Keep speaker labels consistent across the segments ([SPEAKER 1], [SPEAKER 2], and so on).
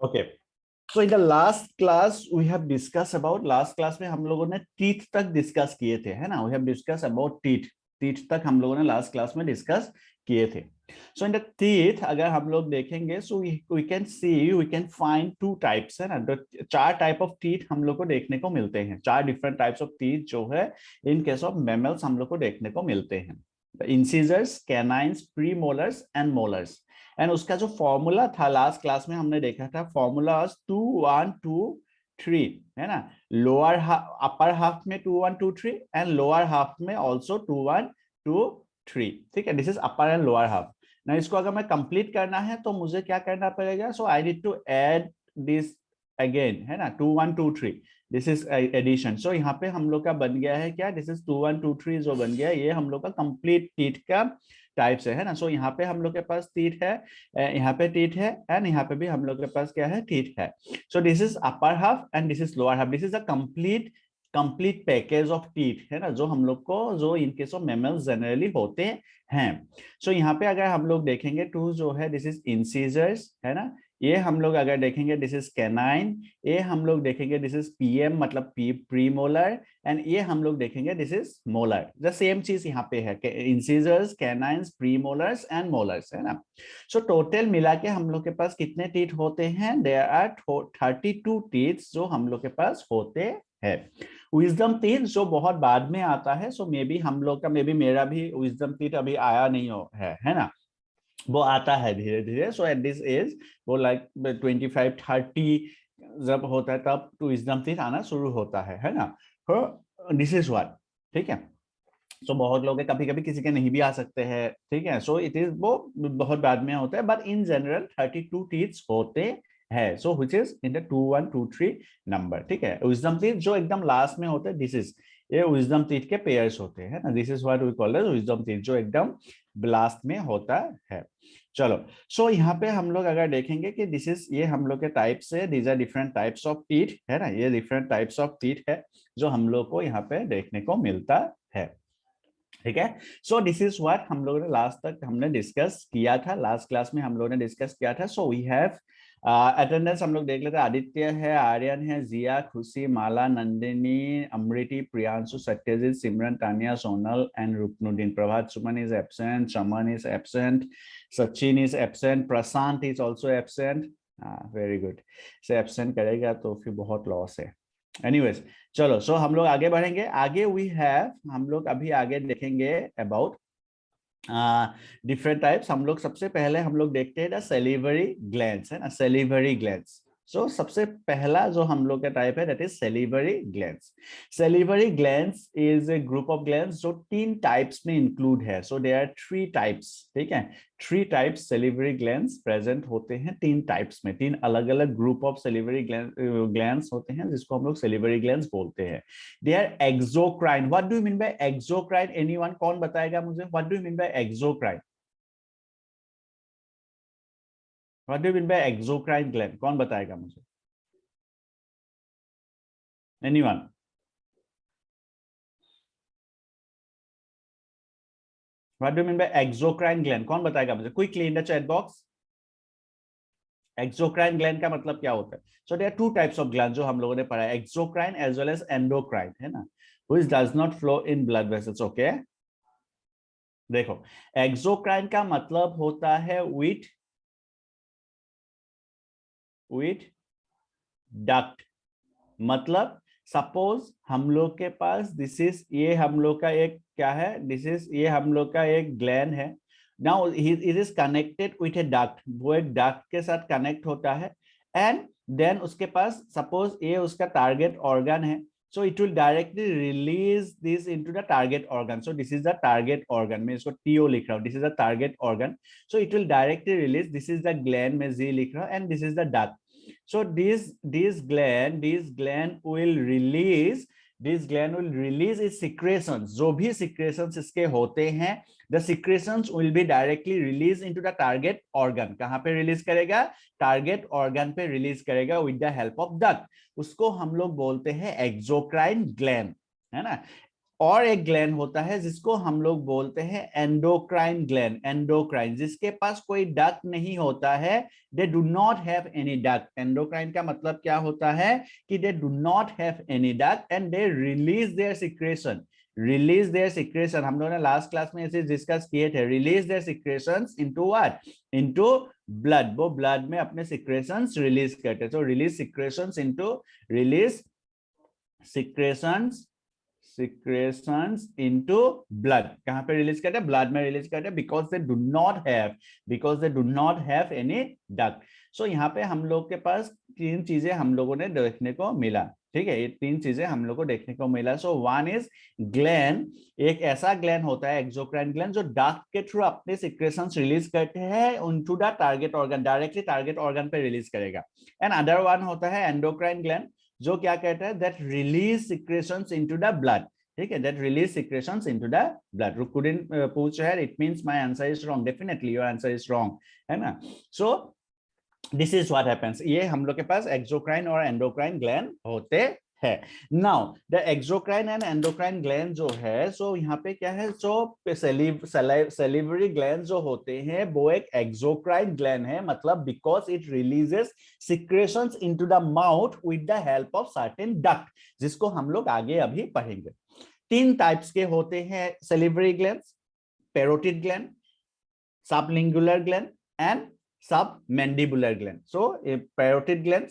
[SPEAKER 1] Okay, so in the last class we have discuss about, last class में हम लोगों ने टीथ तक डिस्कस किए थे, है ना। We have discuss about teeth, teeth तक हम लोगों ने लास्ट क्लास में डिस्कस किए थे। सो इन द टीथ अगर हम लोग देखेंगे, so we can see, we can find two types, है ना। तो चार टाइप ऑफ टीथ हम लोग को देखने को मिलते हैं, चार डिफरेंट टाइप्स ऑफ टीथ जो है इन केस ऑफ मैमल्स हम लोग को देखने को मिलते हैं। Incisors, canines, premolars and molars. And उसका जो फॉर्मूला था लास्ट क्लास में हमने देखा था, फॉर्मूला 2 1 2 3, है ना। लोअर अपर हाफ में 2 1 2 3 एंड लोअर हाफ में ऑल्सो 2 1 2 3, ठीक है। This is upper and lower half ना। इसको अगर मैं कंप्लीट करना है तो मुझे क्या करना पड़ेगा, so I need to add this again, है ना। 2 1 2 3, दिस इज एडिशन। सो यहाँ पे हम लोग का बन गया है क्या, दिस इज 2 1 2 3 जो बन गया, ये हम लोग का कंप्लीट टीथ का टाइप से, है ना। सो यहाँ पे हम लोग के पास टीथ है, यहाँ पे टीथ है एंड यहाँ पे भी हम लोग के पास क्या है, टीथ है। So this is upper half and this is lower half, this is a complete package of teeth, है ना, जो हम लोग को, जो in case of mammals generally होते हैं। सो यहाँ पे अगर हम लोग देखेंगे टू जो है, दिस इज इंसीजर्स, है ना। ये हम लोग अगर देखेंगे दिस इज कैनाइन, ये हम लोग देखेंगे दिस इज पीएम मतलब प्रीमोलर, एंड ये हम लोग देखेंगे this is molar. The same चीज यहाँ पे है, incisors, canines, premolars and molars, है ना। सो टोटल मिला के हम लोग के पास कितने टीथ होते हैं, देयर आर 32 टीथ जो हम लोग के पास होते हैं। विजडम टीथ जो बहुत बाद में आता है, सो मे बी हम लोग का, मे बी मेरा भी विजडम टीथ अभी आया नहीं है ना, वो आता है धीरे धीरे। सो एट दिस एज वो लाइक 25 30 जब होता है तब टू विजडम टीथ आना शुरू होता है ना। दिस इज व्हाट, ठीक है। सो बहुत लोग कभी कभी किसी के नहीं भी आ सकते हैं, ठीक है। सो इट इज वो बहुत बाद में होता है, बट इन जनरल 32 टीथ्स होते हैं। So which is in the 2 1 2 3 number, ठीक है। विजडम टीथ जो एकदम लास्ट में होते हैं, दिस इज, ये विजडम टीथ के पेयर्स होते हैं ना। This is what we call as wisdom teeth जो एकदम लास्ट में होता है। चलो, सो यहाँ पे हम लोग अगर देखेंगे कि दिस इज, ये हम लोग के टाइप्स है, these are different types of teeth, है ना। ये डिफरेंट टाइप्स ऑफ टीथ है जो हम लोग को यहाँ पे देखने को मिलता है, ठीक है। सो दिस इज व्हाट हम लोगों ने लास्ट तक हमने डिस्कस किया था, लास्ट क्लास में हम लोगों ने डिस्कस किया था। सो वी हैव अटेंडेंस हम लोग देख लेते हैं। आदित्य है, आर्यन है, Jiya, Khushi, Mala, Nandini, Amriti, Priyanshu, Satyajit, Simran, Tania, Sonal and Ruknuddin. Prabhat Suman is absent, Chaman is absent, Sachin is absent, Prashant is also absent. Very good, से एब्सेंट करेगा तो फिर बहुत लॉस है। एनीवेज, चलो, सो हम लोग आगे बढ़ेंगे। आगे वी हैव, हम लोग अभी आगे देखेंगे अबाउट डिफरेंट टाइप्स। हम लोग सबसे पहले हम लोग देखते हैं द सेलिवरी ग्लैंड्स, है ना, सेलिवरी ग्लैंड्स। सो सबसे पहला जो हम लोग का टाइप है that is salivary glands. Salivary glands is a group of glands जो 3 टाइप्स में इंक्लूड है। सो देयर आर 3 टाइप्स, ठीक है। 3 टाइप्स सेलिवरी ग्लैंड्स प्रेजेंट होते हैं, 3 टाइप्स में, 3 अलग अलग ग्रुप ऑफ सेलिवरी ग्लैंड्स होते हैं जिसको हम लोग सेलिवरी ग्लैंड्स बोलते हैं। They are exocrine. What do you mean by exocrine? Anyone, कौन बताएगा मुझे, what do you mean by exocrine? What do you mean by exocrine gland, कौन बताएगा मुझे? Anyone? What do you mean by exocrine gland, कौन बताएगा मुझे quickly in the chat box? Exocrine gland का मतलब क्या होता है? So there are 2 types of gland जो हम लोगों ने पढ़ा है, exocrine as well as endocrine, है ना, which does not flow in blood vessels. Okay, देखो, एक्सोक्राइन का मतलब होता है विथ डक्ट। मतलब सपोज हम लोग के पास दिस इज, ये हम लोग का एक क्या है, दिस इज, ये हम लोग का एक ग्लैंड है। Now it is connected with A duct, वो एक डक्ट के साथ कनेक्ट होता है। एंड देन उसके पास सपोज ये उसका टारगेट ऑर्गन है, so it will directly release this into the target organ. So this is the target organ, मैं इसको TO लिख रहा हूँ, this is the target organ. So it will directly release, this is the gland मैं Z लिख रहा हूँ, and this is the duct. So this gland will release, this gland will release its secretions, जो भी secretions इसके होते हैं, the secretions will be directly released into the target organ. कहाँ पे रिलीज करेगा? टारगेट ऑर्गन पे रिलीज करेगा with the help of duct. उसको हम लोग बोलते हैं एक्सोक्राइन ग्लैंड, है ना। और एक ग्लैंड होता है जिसको हम लोग बोलते हैं एंडोक्राइन ग्लैंड, एंडोक्राइन, जिसके पास कोई डक्ट नहीं होता है, दे do not have any duct. Endocrine का मतलब क्या होता है कि दे do not have any duct and they release there secretion, release there secretion. हम लोगों ने लास्ट क्लास में ऐसे डिस्कस किए थे, release there secretions into what, into blood. वो ब्लड में अपने सिक्रेशंस रिलीज करते हैं। तो release secretions into, release secretions, secretions into blood. कहां पे रिलीज करते हैं? ब्लड में रिलीज करते हैं, because they do not have, because they do not have any duct. So यहाँ पे हम लोग के पास तीन चीजें हम लोगों ने देखने को मिला, ठीक है, ये तीन चीजें हम लोग को देखने को मिला। सो वन इज ग्लैंड, एक ऐसा ग्लैंड होता है एक्सोक्राइन ग्लैंड जो डक्ट के थ्रू अपने सिक्रेशंस रिलीज करते हैं into the target organ, directly target organ पे रिलीज करेगा। एंड अदर वन होता है एंडोक्राइन ग्लैंड, जो क्या कहता है, that release secretions into the blood, ठीक है, that release secretions into the blood. Rukuddin पूछ रहा है, it means my answer is wrong, definitely your answer is wrong, है ना। So this is what happens, ये हम लोग के पास एक्सोक्राइन और एंडोक्राइन ग्लैंड होते हैं। Now the exocrine and endocrine gland जो है, सो यहाँ पे क्या है, सो सेलिवरी ग्लैंड जो होते हैं वो एक एक्सोक्राइन ग्लैंड है, मतलब because it releases secretions into the mouth with the help of certain duct, जिसको हम लोग आगे अभी पढ़ेंगे। तीन टाइप्स के होते हैं salivary glands, parotid gland, sublingual gland and submandibular gland. So a parotid gland,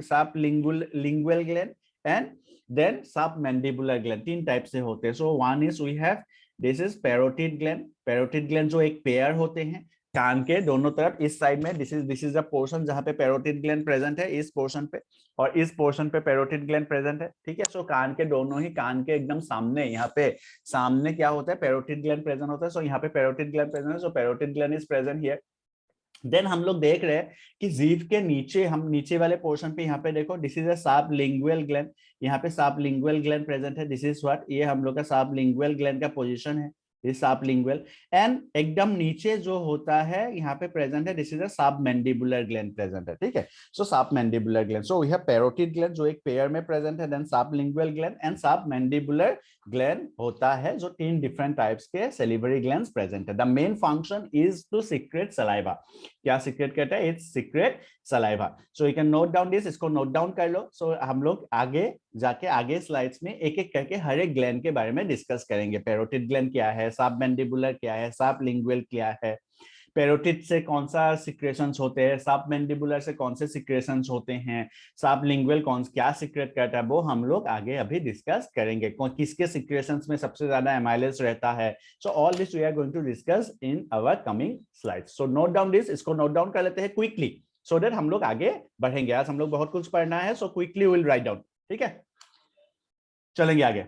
[SPEAKER 1] sublingual gland and then submandibular gland, तीन टाइप से होते हैं। So one is we have, this is parotid gland, parotid gland जो एक pair होते हैं कान के दोनों तरफ, इस साइड में दिस इज द पोर्शन जहां पे पैरोटिड ग्लैंड प्रेजेंट है, इस पोर्शन पे, और इस पोर्शन पे पैरोटिड ग्लैंड प्रेजेंट है, ठीक है। सो कान के दोनों ही, कान के एकदम सामने, यहाँ पे सामने क्या होता है, पैरोटिड ग्लैंड प्रेजेंट होता है। सो यहाँ पे पैरोटिड ग्लैंड प्रेजेंट है, so parotid gland is present here. Then हम लोग देख रहे हैं कि जीभ के नीचे, हम नीचे वाले पोर्शन पे यहाँ पे देखो, this is a sublingual gland, यहाँ पे सबलिंगुअल ग्लैंड प्रेजेंट है, दिस इज व्हाट, ये हम लोग का सबलिंगुअल ग्लैंड का पोजीशन है, दिस सबलिंगुअल। एंड एकदम नीचे जो होता है यहाँ पे प्रेजेंट है, this is a submandibular gland present है, ठीक है। So submandibular gland, so we have parotid gland जो एक पेयर में प्रेजेंट है, then sublingual gland and submandibular gland होता है, जो तीन डिफरेंट टाइप्स के सेलिवरी ग्लैंड्स प्रेजेंट है। The main function is to secrete saliva, क्या सीक्रेट करता है, it's secrete saliva. So you can note down this, इसको नोट डाउन कर लो। सो हम लोग आगे जाके आगे स्लाइड्स में एक एक करके हर एक ग्लैंड के बारे में डिस्कस करेंगे। पैरोटिड ग्लैंड क्या है, सबमैंडिबुलर क्या है, सबलिंगुअल क्या है, पैरोटिड से कौन सा सिक्रेशंस होते हैं, सबमैंडिबुलर से कौन से सिक्रेशंस होते हैं, सबलिंगुअल कौन क्या सीक्रेट करता है, वो हम लोग आगे अभी डिस्कस करेंगे। किसके सिक्रेशंस में सबसे ज्यादा एमाइलेज रहता है। So all this we are going to discuss in our coming slides. So note down this, इसको नोट डाउन कर लेते हैं क्विकली, सो दैट हम लोग आगे बढ़ेंगे। आज हम लोग बहुत कुछ पढ़ना है, so quickly will write down, ठीक है, चलेंगे आगे।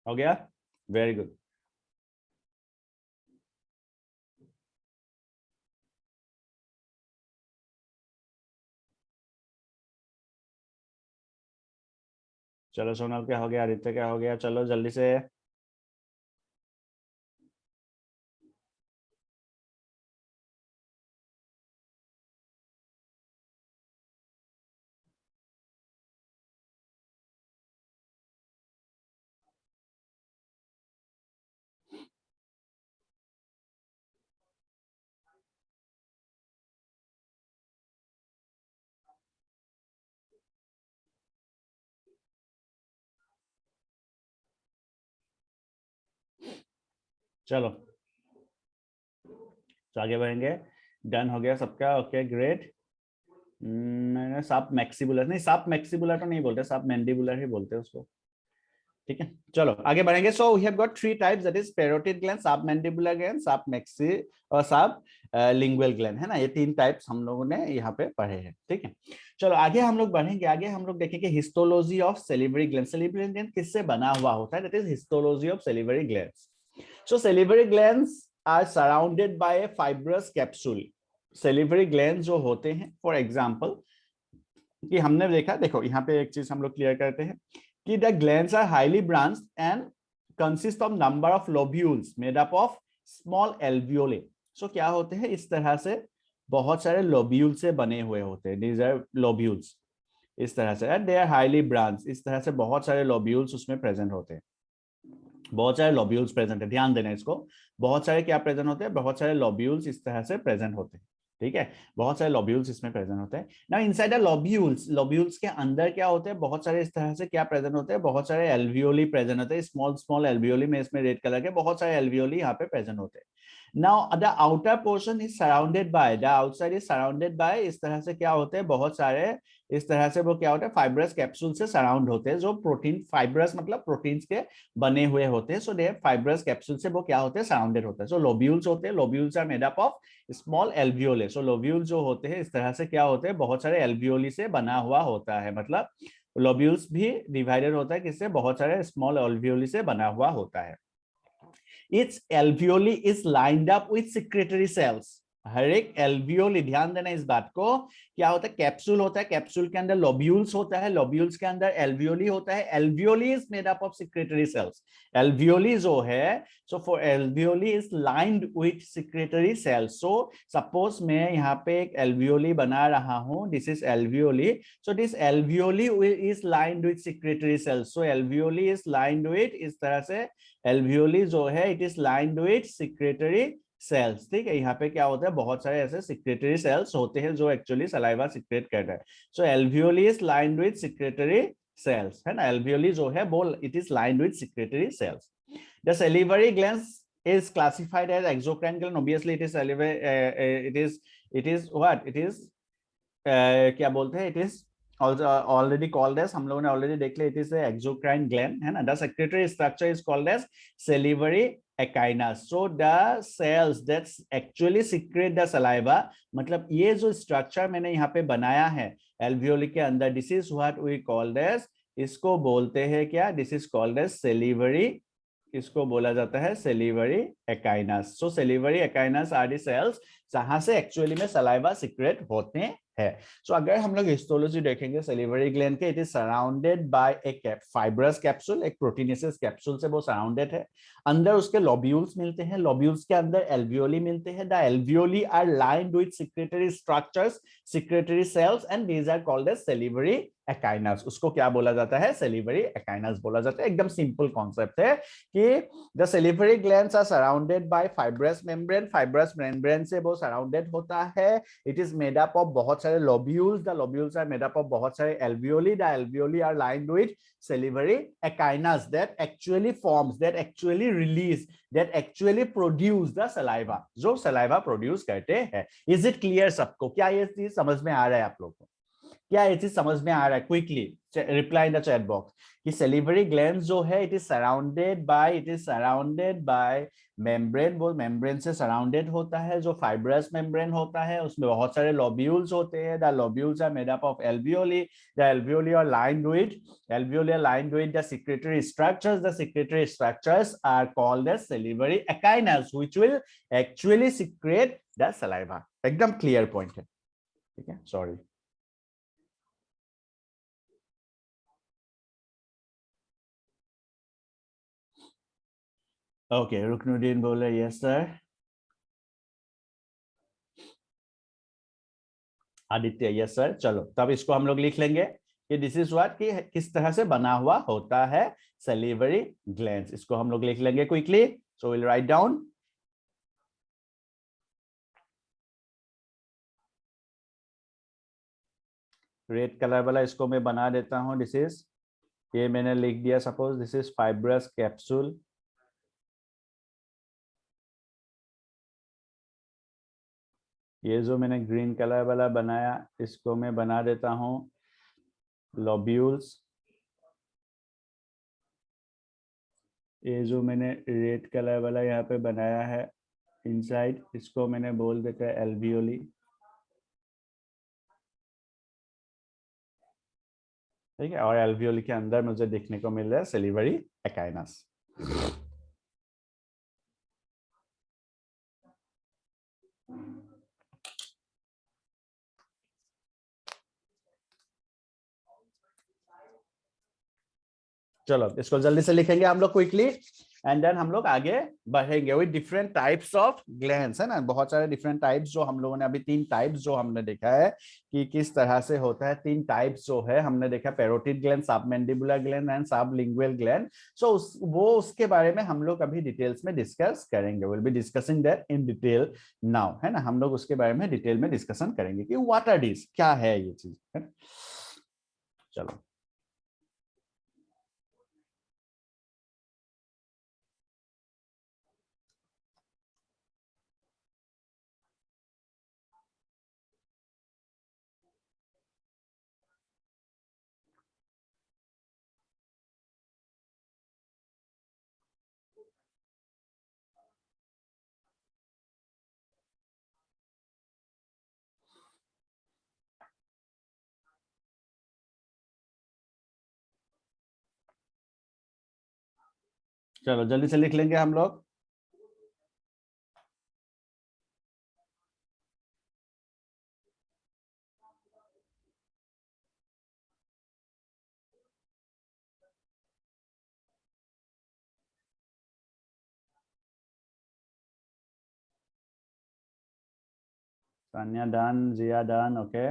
[SPEAKER 1] हो गया, वेरी गुड। चलो सोनल क्या हो गया, आदित्य क्या हो गया, चलो जल्दी से। चलो तो आगे बढ़ेंगे। डन हो गया सबका, ओके ग्रेट। मैंने साप मैक्सिबुलर नहीं, साप मैक्सिबुलर तो नहीं बोलते, साप मैंडिबुलर ही बोलते हैं उसको। ठीक है, चलो आगे बढ़ेंगे। So we have got three types, that is parotid gland, submandibular gland, sub maxi और सब लिंगुअल ग्लैंड, है ना। ये तीन टाइप्स हम लोगों ने यहाँ पे पढ़े हैं। ठीक है, चलो आगे हम लोग बढ़ेंगे। आगे हम लोग देखेंगे हिस्टोलॉजी ऑफ सेलिवरी ग्लैंड। सेलिवरी ग्लैंड किससे बना हुआ होता है, that is histology of salivary glands. So salivary glands are surrounded by a fibrous capsule. Salivary gland जो होते हैं, फॉर एग्जांपल कि हमने देखा, देखो यहाँ पे एक चीज हम लोग क्लियर करते हैं कि the glands are highly branched and consist of number of lobules made up of small alveoli. So क्या होते हैं, इस तरह से बहुत सारे लोब्यूल से बने हुए होते हैं, दीज आर लोब्यूल्स, इस तरह से, and they are highly branch, इस तरह से बहुत सारे लोब्यूल्स उसमें प्रेजेंट होते हैं। बहुत सारे लोब्यूल्स प्रेजेंट है, ध्यान देना इसको, बहुत सारे क्या प्रेजेंट होते हैं, बहुत सारे लोब्यूल्स इस तरह से प्रेजेंट होते हैं। ठीक है, बहुत सारे लोब्यूल्स इसमें प्रेजेंट होते हैं। Now inside the lobules, lobules के अंदर क्या होते हैं, बहुत सारे इस तरह से क्या प्रेजेंट होते हैं, बहुत सारे एल्वियोली प्रेजेंट होते हैं, स्मॉल स्मॉल एल्वियोली में, इसमें रेड कलर के बहुत सारे एल्वियोली यहाँ पे प्रेजेंट होते हैं। Now the outer portion is surrounded by, the outside is surrounded by, इस तरह से क्या होते हैं, बहुत सारे इस तरह से वो क्या होता है, फाइब्रस कैप्सूल से सराउंड होते हैं, जो प्रोटीन, फाइब्रस मतलब प्रोटीन्स के बने हुए होते हैं। सो दे फाइब्रस कैप्सूल से वो क्या होते हैं, सराउंडेड होते हैं। सो लोब्यूल्स होते हैं, lobules are made up of small alveoli. So lobule जो होते हैं इस तरह से क्या होते हैं, बहुत सारे एल्वियोली से बना हुआ होता है, मतलब लोब्यूल्स भी डिवाइडेड होता है किससे, बहुत सारे स्मॉल एल्वियोली से बना हुआ होता है। Its alveoli is lined up with secretory cells. हर एक एल्वियोली, ध्यान देना इस बात को, क्या होता है, कैप्सूल होता है, कैप्सूल के अंदर लोब्यूल्स होता है, लोब्यूल्स के अंदर एल्वियोली होता है, alveoli is made up of secretory cells. Alveoli जो है, so for alveoli is lined with secretory cells. So suppose मैं यहाँ पे एक एल्वियोली बना रहा हूँ, this is alveoli, so this alveoli is lined with secretory cells. So alveoli is lined with, इस तरह से एल्वियोली जो है it is lined with secretory cells. ठीक है, यहाँ पे क्या होता है, बहुत सारे ऐसे सिक्रेटरी सेल्स होते हैं जो एक्चुअली सलाइवा सिक्रेट कर रहे हैं। So alveoli is lined with secretory cells, है ना, एल्वियोली जो है वो it is lined with secretory cells. The salivary glands is classified as exocrine gland. Obviously it is it is what it is, क्या बोलते हैं, it is already called as, हम लोगों ने ऑलरेडी देख लिया, इट इज एक्सोक्राइन ग्लैंड, है ना। The secretory structure is called as salivary acinus. So the cells that actually secrete the saliva, मतलब ये जो स्ट्रक्चर मैंने यहाँ पे बनाया है एल्वियोली के अंदर, this is what we called as, इसको बोलते हैं क्या, this is called as salivary, इसको बोला जाता है salivary acinus. So salivary acinus are the cells जहां से एक्चुअली में सलाइवा सिक्रेट होते हैं। सो अगर हम लोग हिस्टोलॉजी देखेंगे सेलिवरी ग्लैंड के, it is surrounded by a fibrous capsule, एक प्रोटीनेसियस कैप्सूल से वो सराउंडेड है। अंदर उसके लोब्यूल्स मिलते हैं, लोब्यूल्स के अंदर एल्वियोली मिलते हैं, the alveoli are lined with secretory structures, secretory cells, and these are called as salivary acinus. उसको क्या बोला जाता है, सेलिवरी एकाइनस बोला जाता है। एकदम सिंपल कॉन्सेप्ट है कि the salivary glands are surrounded by fibrous membrane, fibrous membrane से वो सराउंडेड होता है। It is made up of बहुत सारे lobules, the lobules are made up of बहुत सारे alveoli, the alveoli are lined with salivary acinus that actually forms, that actually release, that actually produce the saliva, जो saliva produce करते हैं। Is it clear सबको, क्या ये चीज समझ में आ रहा है आप लोगों को, क्या ये चीज समझ में आ रहा है, quickly reply in the chat box कि सेलिवरी ग्लैंड्स जो है it is surrounded by membrane, वो मेम्ब्रेन से सराउंडेड होता है, जो फाइब्रस मेम्ब्रेन होता है, उसमें बहुत सारे लोब्यूल्स होते हैं, the lobules are made up of alveoli, the alveoli are lined with the secretory structures, the secretory structures are called as salivary acinus which will actually secrete the saliva. एकदम clear point है, ठीक है, sorry. Okay, Ruknuddin बोले yes sir. Aditya yes sir. चलो तब इसको हम लोग लिख लेंगे कि दिस इज व्हाट, कि किस तरह से बना हुआ होता है सेलिवरी ग्लैंड्स, इसको हम लोग लिख लेंगे quickly. So will write down, red colour वाला इसको मैं बना देता हूं, दिस इज, ये मैंने लिख दिया, suppose this is fibrous capsule, ये जो मैंने ग्रीन कलर वाला बनाया इसको मैं बना देता हूं लोब्यूल्स, ये जो मैंने रेड कलर वाला यहाँ पे बनाया है इनसाइड, इसको मैंने बोल देता है एल्वियोली। ठीक है, और एल्वियोली के अंदर मुझे देखने को मिल रहा है सेलिवरी एकाइनस। चलो इसको जल्दी से लिखेंगे हम लोग क्विकली, एंड देन हम लोग आगे बढ़ेंगे with different types of glands, है ना। बहुत सारे डिफरेंट टाइप्स जो हम लोगों ने अभी 3 टाइप्स जो हमने देखा है कि किस तरह से होता है। 3 टाइप्स जो है हमने देखा, parotid gland, submandibular gland and sublingual gland. So वो उसके बारे में हम लोग अभी डिटेल्स में डिस्कस करेंगे। Will be discussing that in detail now, है ना। हम लोग उसके बारे में डिटेल में डिस्कशन करेंगे कि व्हाट आर दिस, क्या है ये चीज, है? चलो चलो जल्दी से लिख लेंगे हम लोग। तान्या डन, जिया डन, ओके।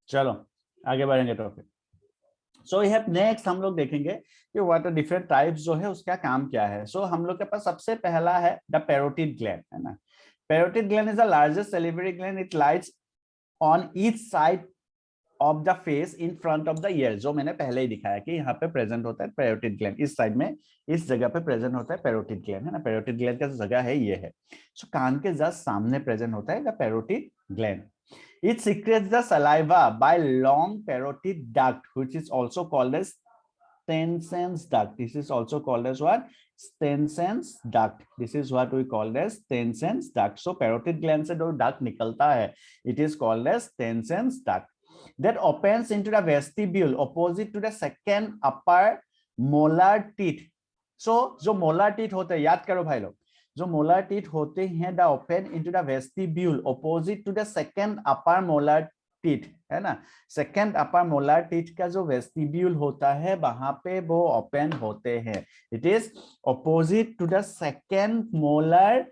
[SPEAKER 1] चलो आगे बढ़ेंगे टॉपिक। सो ये नेक्स्ट हम लोग देखेंगे कि व्हाट आर डिफरेंट टाइप्स जो है उसका काम क्या है। सो हम लोग के पास सबसे पहला है द पैरोटिड ग्लैंड, है ना। Parotid gland is the largest salivary gland, it lies on each side of the face in front of the year. जो मैंने पहले ही दिखाया कि यहाँ पे प्रेजेंट होता है पैरोटिड ग्लैंड, इस साइड में, इस जगह पे प्रेजेंट होता है पैरोटिड ग्लैंड, है ना। पैरोटिड ग्लैंड का जो जगह है ये है। सो कान के जस्ट सामने प्रेजेंट होता है the parotid gland. It secretes the saliva by long parotid duct, which is also called as Stenson's duct. This is also called as what? Stenson's duct. This is what we call as Stenson's duct. So parotid gland से जो duct निकलता है, it is called as Stenson's duct. That opens into the vestibule opposite to the second upper molar teeth. So जो molar teeth होते हैं, याद करो भाई लोग, जो मोलर टीथ होते हैं the open into the vestibule opposite to the second upper molar teeth, है ना। सेकंड अपर मोलर टीथ का जो वेस्टिब्यूल होता है वहां पे वो ओपन होते हैं। It is opposite to the second molar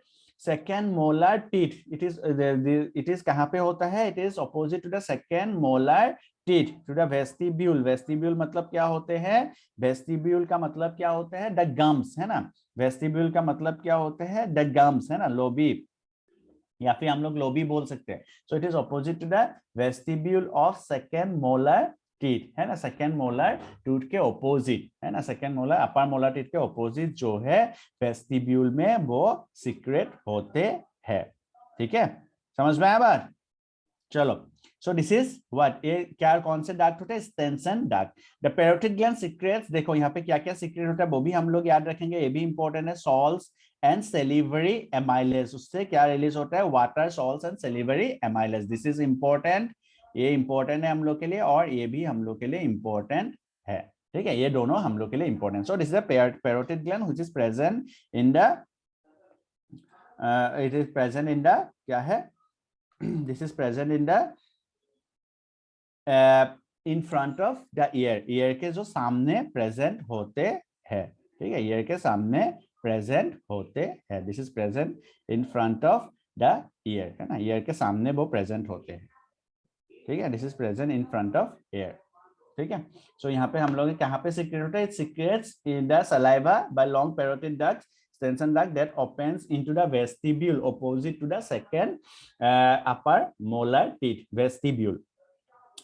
[SPEAKER 1] teeth. It is कहां पे होता है? It is opposite to the second molar teeth to the vestibule. Vestibule मतलब क्या होते हैं? वेस्टिब्यूल का मतलब क्या होते हैं? द गम्स, है ना। वेस्टिब्यूल का मतलब क्या होते हैं? द गम्स, है ना, लोबी, या फिर हम लोग लोबी बोल सकते हैं। So it is opposite to the vestibule of second molar teeth, है ना। सेकंड मोलर टूथ के ऑपोजिट, है ना, second molar upper molar teeth के ऑपोजिट जो है वेस्टिब्यूल में वो सीक्रेट होते हैं। ठीक है, समझ में आया बात? चलो, सो दिस इज व्हाट, ये क्या कौन से डक्ट होते हैं? Stensen duct. The parotid gland secrets, देखो यहाँ पे क्या क्या सीक्रेट होता है वो भी हम लोग याद रखेंगे, ये भी इंपॉर्टेंट है। सॉल्ट्स एंड सेलिवरी एमाइलेज, उससे क्या रिलीज होता है? Water, salts and salivary amylase. This is important, ये इंपॉर्टेंट है हम लोग के लिए, और ये भी हम लोग के लिए इंपॉर्टेंट है। ठीक है, ये दोनों हम लोग के लिए important. So this is a parotid gland which is present in the it is present in the क्या है this is present in the in front of the year, year के जो सामने प्रेजेंट होते हैं। ठीक है, ईयर के सामने प्रेजेंट होते हैं। This is present in front of the year, है ना, ईयर के सामने वो प्रेजेंट होते हैं, ठीक है। This is present in front of year, ठीक है। सो यहाँ पे हम लोग कहाँ पे सीक्रेट होता है, it secretes in the saliva by long parotid ducts, extension duct that opens into the vestibule opposite to the second upper molar teeth, vestibule,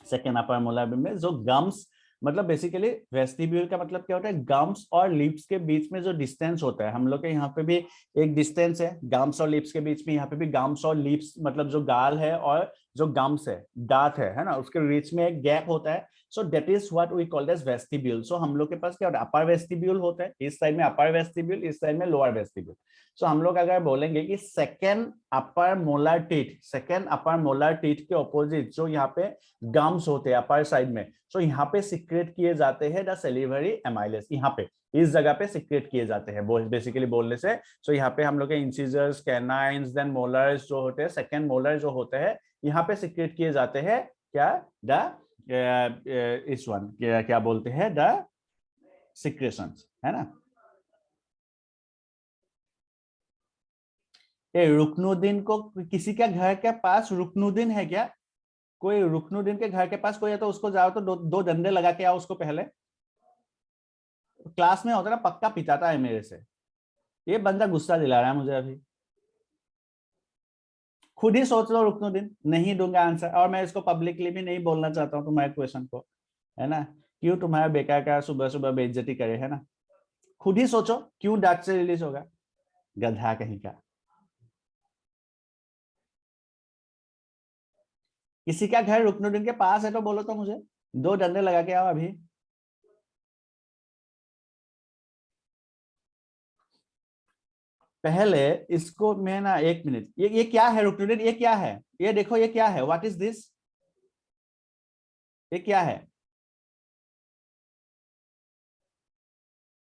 [SPEAKER 1] second upper molar में जो gums, मतलब बेसिकली वेस्टिब्यूल का मतलब क्या होता है, गम्स और lips के बीच में जो डिस्टेंस होता है, हम लोग के यहाँ पे भी एक डिस्टेंस है गम्स और लिप्स के बीच में, यहाँ पे भी गम्स और लिप्स मतलब जो गाल है और जो गम्स है, दांत है ना, उसके बीच में एक गैप होता है। So that is what we called as vestibule. So हम लोग के पास क्या होता है, अपर वेस्टिब्यूल होता है, इस साइड में अपर वेस्टिब्यूल, इस साइड में लोअर वेस्टिब्यूल। सो हम लोग अगर बोलेंगे कि सेकेंड अपर मोलर टीथ, सेकेंड अपर मोलर टीथ के ऑपोजिट जो यहाँ पे गम्स होते हैं अपर साइड में, सो यहाँ पे सिक्रेट किए जाते हैं द सेलिवरी एमाइलेस, यहाँ पे इस जगह पे सिक्रेट किए जाते हैं बेसिकली बोलने से। सो यहाँ पे हम लोग के इंसिजर्स, कैनाइन्स, देन मोलर्स जो होते हैं, सेकेंड मोलर जो होते हैं, यहाँ पे सिक्रेट किए जाते हैं क्या, द इस वन क्या बोलते हैं, द सिक्रेशंस, है ना। ये रुकनुद्दीन को, किसी के घर के पास रुकनुद्दीन है क्या, कोई रुकनुद्दीन के घर के पास कोई है तो उसको जाओ तो दो डंडे लगा के आओ उसको, पहले क्लास में होता ना पक्का पिटाता है मेरे से, ये बंदा गुस्सा दिला रहा है मुझे अभी। खुद ही सोच लो रुकनुद्दीन, नहीं दूंगा आंसर, और मैं इसको पब्लिकली भी नहीं बोलना चाहता हूँ तुम्हारे क्वेश्चन को, है ना, क्यों तुम्हारा बेकार का सुबह सुबह बेइज्जती करे, है ना। खुद ही सोचो क्यों डार्क से रिलीज होगा, गधा कहीं का। किसी का घर रुकनुद्दीन के पास है तो बोलो तो मुझे, दो डंडे लगा के आओ अभी। पहले इसको मैं ना, एक मिनट, ये क्या है रुकनुद्दीन, ये क्या है, ये देखो ये क्या है, व्हाट इज दिस, ये क्या है,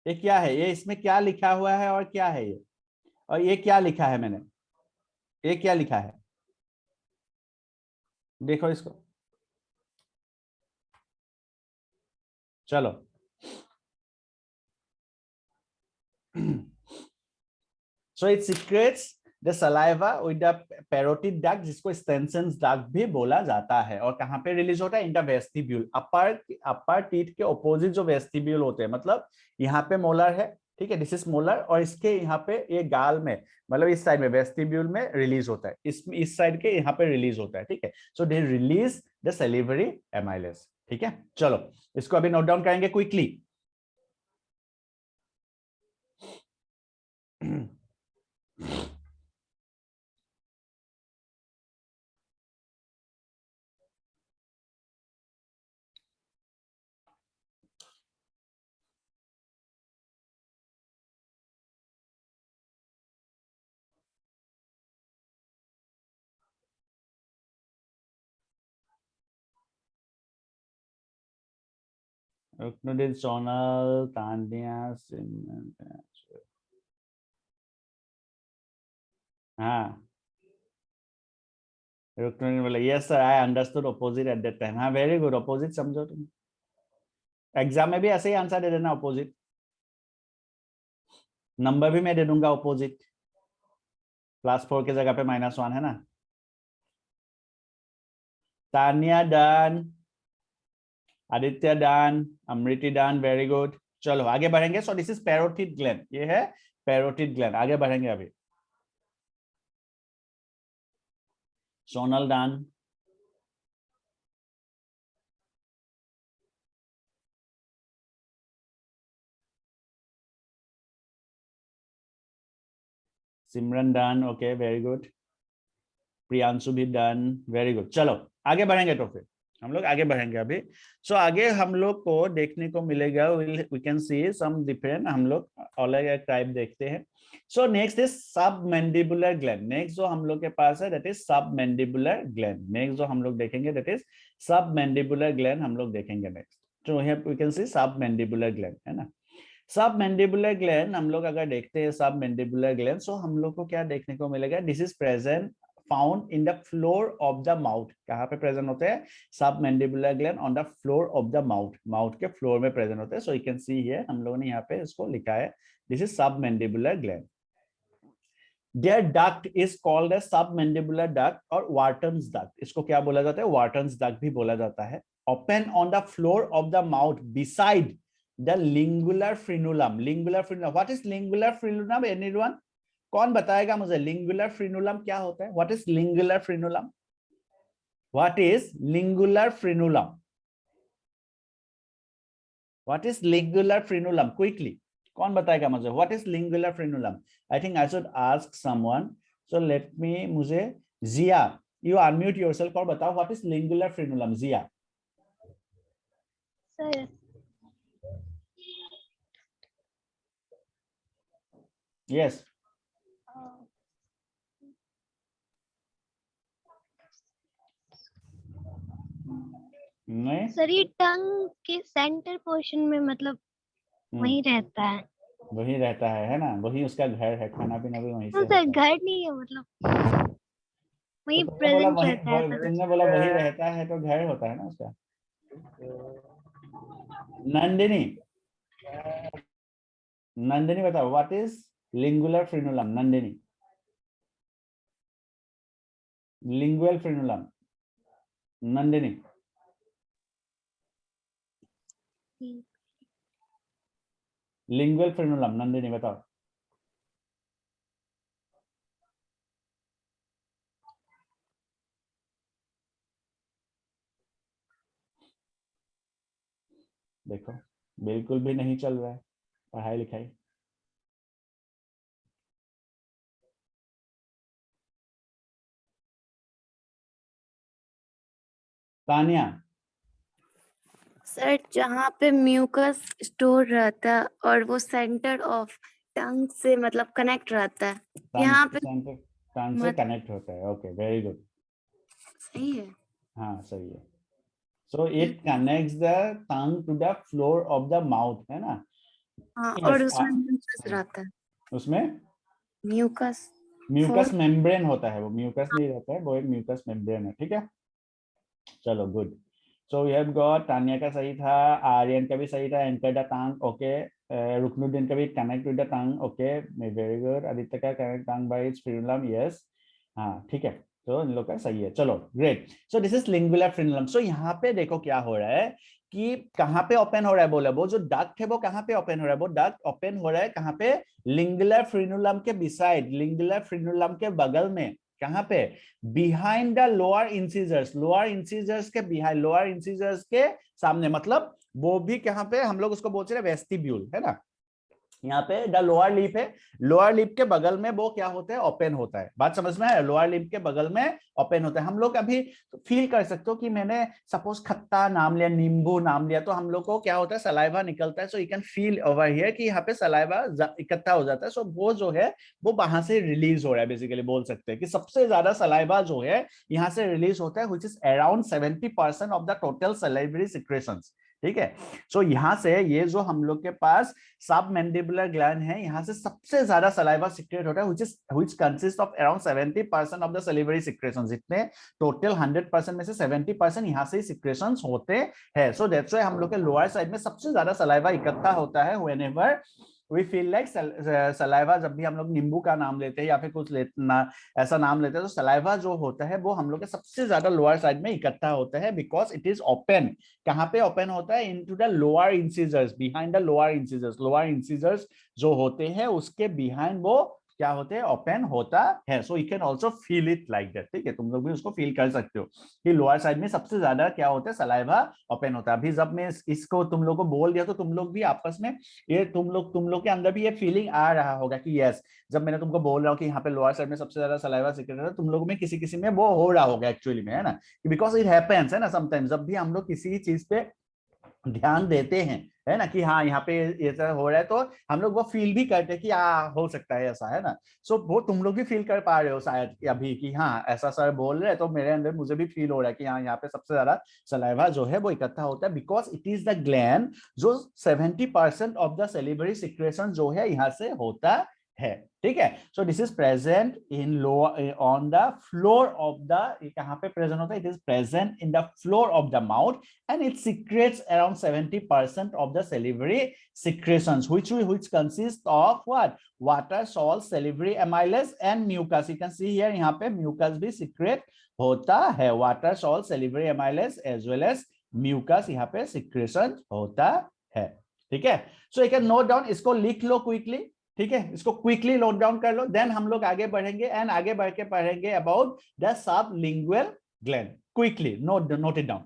[SPEAKER 1] ये क्या है, ये इसमें क्या लिखा हुआ है और क्या है ये, और ये क्या लिखा है मैंने, ये क्या लिखा है, देखो इसको, चलो। So it secrets the saliva with the parotid duct, जिसको स्टेंसन्स डक्ट भी बोला जाता है, और कहां पे रिलीज होता है, in the vestibule, upper teeth के ऑपोजिट जो वेस्टिब्यूल होते हैं, मतलब यहाँ पे मोलर है, ठीक है, दिस इज मोलर, और इसके यहाँ पे ये गाल में, मतलब इस साइड में वेस्टिब्यूल में रिलीज होता है, इस साइड के यहाँ पे रिलीज होता है, ठीक है। So they release the salivary amylase, ठीक है। चलो इसको अभी नोट डाउन करेंगे क्विकली। रुकनुद्दीन, सोनल, तानिया, हाँ, रुकनुद्दीन बोले yes sir, I understood opposite at that time, हाँ वेरी गुड, ऑपोजिट समझो तुम, एग्जाम में भी ऐसे ही आंसर दे देना ऑपोजिट, नंबर भी मैं दे दूंगा ऑपोजिट, +4 की जगह पे -1, है ना। Tania done, Aditya done, Amriti done, very good. चलो आगे बढ़ेंगे। So this is parotid gland, ये है पैरोटिड ग्लैंड, आगे बढ़ेंगे अभी। Sonal done, Simran done, okay very good, Priyanshu भी डन, वेरी गुड। चलो आगे बढ़ेंगे, तो फिर हम लोग आगे बढ़ेंगे अभी। सो आगे हम लोग को देखने को मिलेगा, we can see some different, हम लोग अलग टाइप देखते हैं। So next is submandibular gland, next जो हम लोग के पास है that is submandibular gland, next जो हम लोग देखेंगे that is submandibular gland, हम लोग देखेंगे नेक्स्ट। तो हियर वी कैन सी सब मैंडिबुलर ग्लैंड, है ना। सब मैंडिबुलर ग्लैंड हम लोग अगर देखते हैं, सब मैंडिबुलर ग्लैंड, सो हम लोग को क्या देखने को मिलेगा, this is present found in the floor of the mouth, कहाँ पे प्रेजेंट होते हैं, सब mandibular gland on the floor of the mouth, mouth के फ्लोर में प्रेजेंट होते हैं। सो यू कैन सी हियर, हम लोगों ने यहाँ पे इसको लिखा है this is submandibular gland. Their duct is called as submandibular duct और Wharton's duct. इसको क्या बोला जाता है? Wharton's duct भी बोला जाता है. Open on the floor of the mouth beside the lingular frenulum. Lingular frenulum. What is lingular frenulum? Anyone? कौन बताएगा मुझे lingular frenulum क्या होता है? What is lingular frenulum? What is lingular frenulum? What is lingular frenulum? Quickly. कौन बताएगा मुझे? What is lingular frenulum? I think I should ask someone. So let me, मुझे Zia, you unmute yourself और बताओ what is lingular frenulum? Zia.
[SPEAKER 2] Sir.
[SPEAKER 1] Yes. नहीं.
[SPEAKER 2] Sir ये टंग के centre portion में मतलब वही रहता है.
[SPEAKER 1] वही रहता है ना? वही उसका घर है, खाना पीना भी वहीं से
[SPEAKER 2] सर घर नहीं है मतलब वही
[SPEAKER 1] तो
[SPEAKER 2] प्रेजेंट रहता है.
[SPEAKER 1] तुमने बोला वही रहता है तो घर होता है ना उसका. नंदिनी, नंदिनी बताओ what is lingual frenulum. Nandini, lingual frenulum. Nandini, lingual frenulum. Nandini बताओ. देखो बिल्कुल भी नहीं चल रहा है पढ़ाई लिखाई. तानिया.
[SPEAKER 3] सर जहाँ पे म्यूकस स्टोर रहता है और वो सेंटर ऑफ टंग से मतलब कनेक्ट रहता है, यहाँ पे
[SPEAKER 1] टंग से कनेक्ट होता है. Okay, very good.
[SPEAKER 3] सही है.
[SPEAKER 1] हाँ सही है. So it connects the tongue to the floor of the mouth, है ना?
[SPEAKER 3] हाँ,
[SPEAKER 1] yes,
[SPEAKER 3] और उसमें म्यूकस रहता है.
[SPEAKER 1] उसमें
[SPEAKER 3] म्यूकस
[SPEAKER 1] मेम्ब्रेन होता है. वो म्यूकस नहीं रहता है, वो एक म्यूकस मेम्ब्रेन है. ठीक है, चलो good. So we have got, Tania का सही था, आर्यन का भी सही था, anchor the tongue. Okay, Ruknuddin का भी connect with the tongue. Okay, very good. Aditya का connect tongue by its frenulum. Yes, हाँ ठीक है, तो इन लोग का सही है. चलो great. So this is lingual frenulum. So यहाँ पे देखो क्या हो रहा है कि कहाँ पे ओपन हो रहा है. बोला वो जो डक्ट है वो कहाँ पे ओपन हो रहा है? वो डक्ट ओपन हो रहा है कहाँ पे? लिंगुलर फ्रेनुलम के बिसाइड, लिंगुलर फ्रेनुलम के बगल में. कहाँ पे? Behind the lower incisors. Lower incisors के बिहाइंड, लोअर इंसिजर्स के सामने. मतलब वो भी कहाँ पे? हम लोग उसको बोलते हैं वेस्टिब्यूल, है ना? यहाँ पे द लोअर लिप है, लोअर लिप के बगल में वो क्या होता है? ओपन होता है. बात समझ में है? लोअर लिप के बगल में ओपन होता है. हम लोग अभी फील कर सकते हो कि मैंने सपोज खट्टा नाम लिया, नींबू नाम लिया, तो हम लोग को क्या होता है? सलाइवा निकलता है. So you can feel over here कि यहाँ पे सलाइवा इकट्ठा हो जाता है. सो वो जो है वो वहां से रिलीज हो रहा है. बेसिकली बोल सकते हैं कि सबसे ज्यादा सलाइवा जो है यहाँ से रिलीज होता है, which is around 70% of the total salivary secretions. ठीक है, सो यहाँ से ये जो हम लोग के पास सबमैंडिबुलर ग्लैंड है, यहाँ से सबसे ज्यादा सलाइवा सिक्रेट होता है, which consists of around 70% of the salivary secretions. जितने टोटल 100% में से 70% यहाँ से ही सिक्रेशंस होते हैं. सो दैट्स व्हाई हम लोग के लोअर साइड में सबसे ज्यादा सलाइवा इकट्ठा होता है whenever we feel like saliva. जब भी हम लोग नींबू का नाम लेते हैं या फिर कुछ ऐसा नाम लेते हैं, तो सलाइवा जो होता है वो हम लोग के सबसे ज्यादा लोअर साइड में इकट्ठा होता है, बिकॉज इट इज ओपन. कहाँ पे ओपन होता है? Into the lower incisors, behind the lower incisors. Lower incisors जो होते हैं उसके बिहाइंड वो क्या होते हैं? ओपन होता है. So you can also feel it like that. ठीक है, तुम लोग भी उसको फील कर सकते हो कि लोअर साइड में सबसे ज्यादा क्या होता है? सलाइवा ओपन होता है. अभी जब मैं इसको तुम लोग को बोल दिया तो तुम लोग भी आपस में ये तुम लोग के अंदर भी ये फीलिंग आ रहा होगा कि यस, जब मैंने तुमको बोल रहा हूँ कि यहाँ पे लोअर साइड में सबसे ज्यादा सलाइवा सीक्रेट है, तुम लोगों में किसी किसी में वो हो रहा होगा एक्चुअली में, है ना? बिकॉज इट हैपेंस, है ना? समटाइम्स जब भी हम लोग किसी चीज पे ध्यान देते हैं, है ना, कि हाँ यहाँ पे ऐसा हो रहा है, तो हम लोग वो फील भी करते हैं कि हो सकता है ऐसा, है ना? सो वो तुम लोग भी फील कर पा रहे हो शायद अभी कि हाँ ऐसा सर बोल रहे हैं, तो मेरे अंदर मुझे भी फील हो रहा है कि हाँ यहाँ पे सबसे ज्यादा सलाइवा जो है वो इकट्ठा होता है, because it is the gland जो 70% ऑफ द सैलिवरी सिक्रेशन जो है यहाँ से होता है, ठीक है। So this is present in lower on the floor of the, कहां पे प्रेजेंट होता है, it is present in the floor of the mouth and it secrets around 70% of the salivary secretions which consist of what, water, salt, salivary amylase and mucus. You can see here, यहाँ पे mucus भी secrete होता है, water, salt, salivary amylase as well as mucus यहाँ पे secretion होता है, ठीक है। So you can note down, इसको लिख लो क्विकली, ठीक है, इसको क्विकली नोट डाउन कर लो, देन हम लोग आगे बढ़ेंगे एंड आगे बढ़ के पढ़ेंगे about the sublingual gland. Quickly note it down.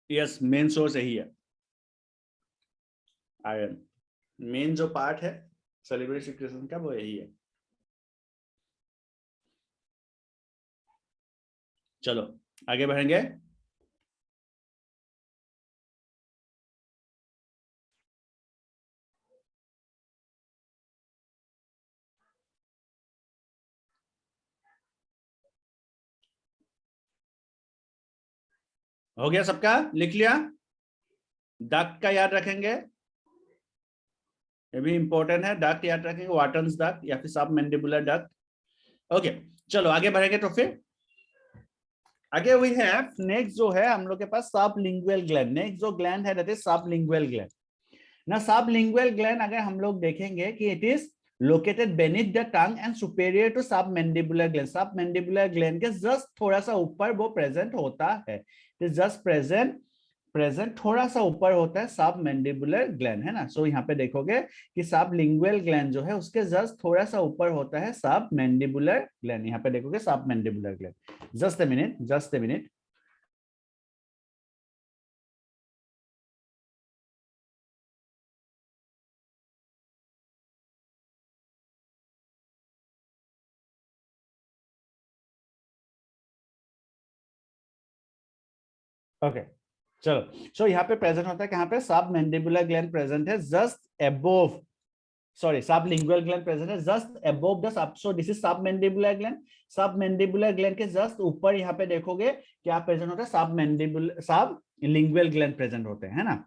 [SPEAKER 1] Yes, main source यही है, आयरन। मेन जो पार्ट है सेलिब्रेरी सिक्रेशन का वो यही है। चलो आगे बढ़ेंगे। हो गया सबका, लिख लिया? डक्ट का याद रखेंगे, ये भी इंपॉर्टेंट है, डक्ट याद रखेंगे, वाटन्स डक्ट या फिर सबमैंडिबुलर डक्ट। ओके चलो आगे बढ़ेंगे। तो फिर आगे वी हैव नेक्स्ट जो है हम लोग के पास सबलिंगुअल ग्लैंड। नेक्स्ट जो ग्लैंड है दैट इज सबलिंगुअल ग्लैंड ना। सबलिंगुअल ग्लैंड अगर हम लोग देखेंगे कि it is located beneath the tongue and superior to submandibular gland. Submandibular gland के जस्ट थोड़ा सा ऊपर वो प्रेजेंट होता है, इट इज जस्ट प्रेजेंट थोड़ा सा ऊपर होता है सबमैंडिबुलर ग्लैंड, है ना। सो यहाँ पे देखोगे कि सबलिंगुअल ग्लैंड जो है उसके जस्ट थोड़ा सा ऊपर होता है सबमैंडिबुलर ग्लैंड। यहाँ पे देखोगे submandibular gland. Just a minute. Okay चलो, सो यहाँ पे प्रेजेंट होता है, कहाँ पे, सबमैंडिबुलर ग्लैंड प्रेजेंट है just above, sorry sublingual gland present है just above the sub. So this is submandibular gland. Submandibular gland के जस्ट ऊपर यहाँ पे देखोगे क्या प्रेजेंट होता है, सबलिंगुअल ग्लैंड प्रेजेंट होते हैं, है ना।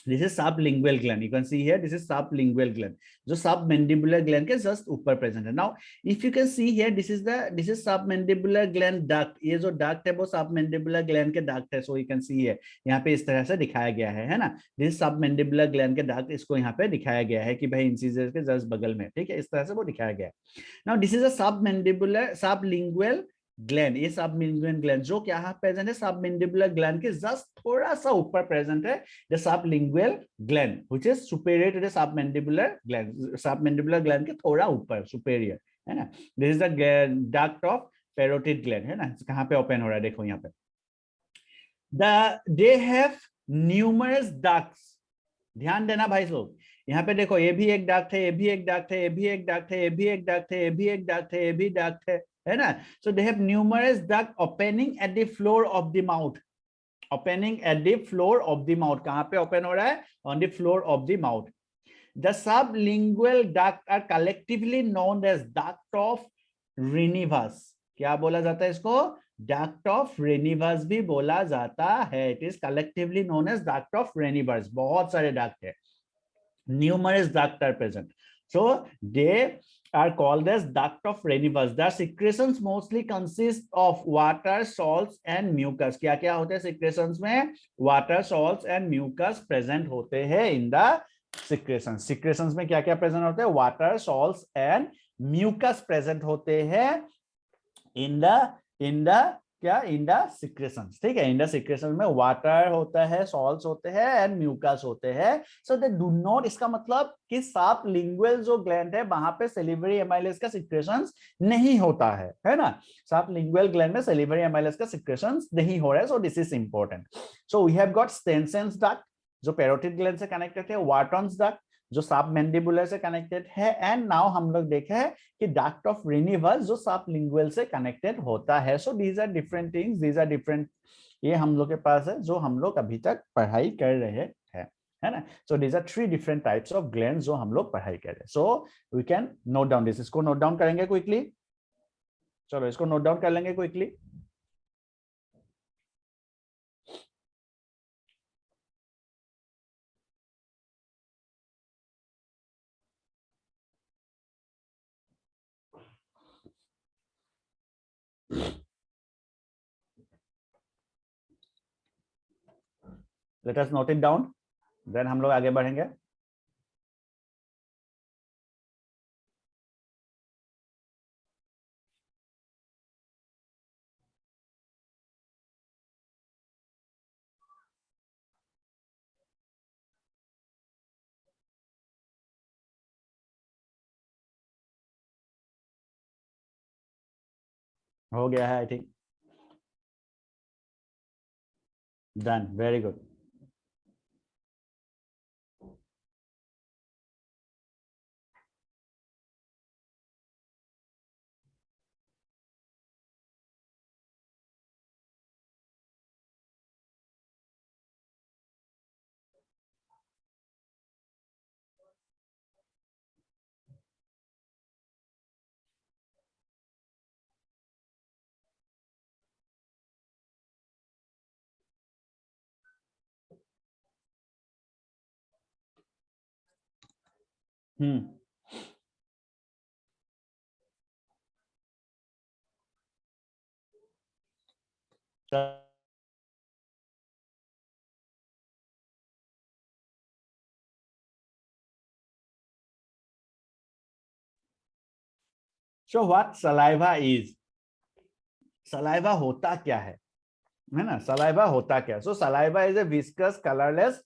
[SPEAKER 1] This is sublingual gland. You can see here, this is sublingual gland. जो submandibular gland के just ऊपर present है. Now, if you can see here, this is submandibular gland duct. ये जो duct है वो submandibular gland के duct है. So you can see here, यहाँ पे इस तरह से दिखाया गया है ना. This is submandibular gland के duct, इसको यहाँ पे दिखाया गया है कि भाई incisors के just बगल में, ठीक है, इस तरह से वो दिखाया गया है. Now, this is a sublingual gland. ये सबलिंगुअल ग्लैंड जो क्या प्रेजेंट है सबमैंडिबुलर ग्लैंड के जस्ट थोड़ा सा ऊपर प्रेजेंट है the sublingual gland which is superior to the submandibular gland. Submandibular gland के थोड़ा ऊपर, सुपेरियर, है ना। This is the duct of parotid gland, है ना। कहां पे ओपन हो रहा है, देखो यहाँ पे। दे हैव न्यूमरस डक्ट्स। ध्यान देना भाई लोग, यहाँ पे देखो, ये भी एक डक्ट है, ये भी एक डक्ट है, ये भी एक डक्ट है, ये भी एक डक्ट है, ये भी एक डक्ट है, ये भी डक्ट है ना। So they have numerous duct opening at the floor of the mouth. Opening at the floor of the mouth, कहां पे ओपन हो रहा है, on the floor of the mouth. The sublingual duct are collectively known as duct of Rivinus. क्या बोला जाता है इसको, डक्ट ऑफ रेनिवस भी बोला जाता है। It is collectively known as duct of Rivinus. बहुत सारे डक्ट है, numerous ducts are present. So they are called as duct of Renius. Their secretions mostly consist of water, salts and mucus. क्या क्या होते हैं secretions में? Water, salts and mucus present होते हैं in the secretions. Secretions में क्या क्या present होते हैं? Water, salts and mucus present होते हैं in the क्या इन द सिक्रेशंस. ठीक है, इन द सिक्रेशन में वाटर होता है, सॉल्ट्स होते हैं एंड म्यूकस होते हैं. सो दे डू नॉट, इसका मतलब कि साफ लिंगुअल जो ग्लैंड है वहां पे सैलिवरी एमाइलेज का सिक्रेशंस नहीं होता है ना. साफ लिंगुअल ग्लैंड में सैलिवरी एमाइलेज का सिक्रेशंस नहीं हो रहा है. So this is important. So we have got Stensen's duct जो पैरोटिड ग्लैंड से कनेक्टेड है, वाटन्स डक्ट जो सब मैंडिबुलर से कनेक्टेड है, एंड नाउ हम लोग देखे हैं कि डक्ट ऑफ रेनिवस जो सब लिंगुअल से कनेक्टेड होता है. So these are different things, these are different, ये हम लोग के पास है जो हम लोग अभी तक पढ़ाई कर रहे हैं, है ना. So these are 3 different types of glands जो हम लोग पढ़ाई कर रहे हैं. So we can note down this. इसको नोट डाउन करेंगे क्विकली. चलो इसको नोट डाउन कर लेंगे quickly. Let us note it down, then हम लोग आगे बढ़ेंगे. हो गया है I think. Done, very good. So what saliva is? Saliva होता क्या है ना. saliva होता क्या. So saliva is a viscous, colorless,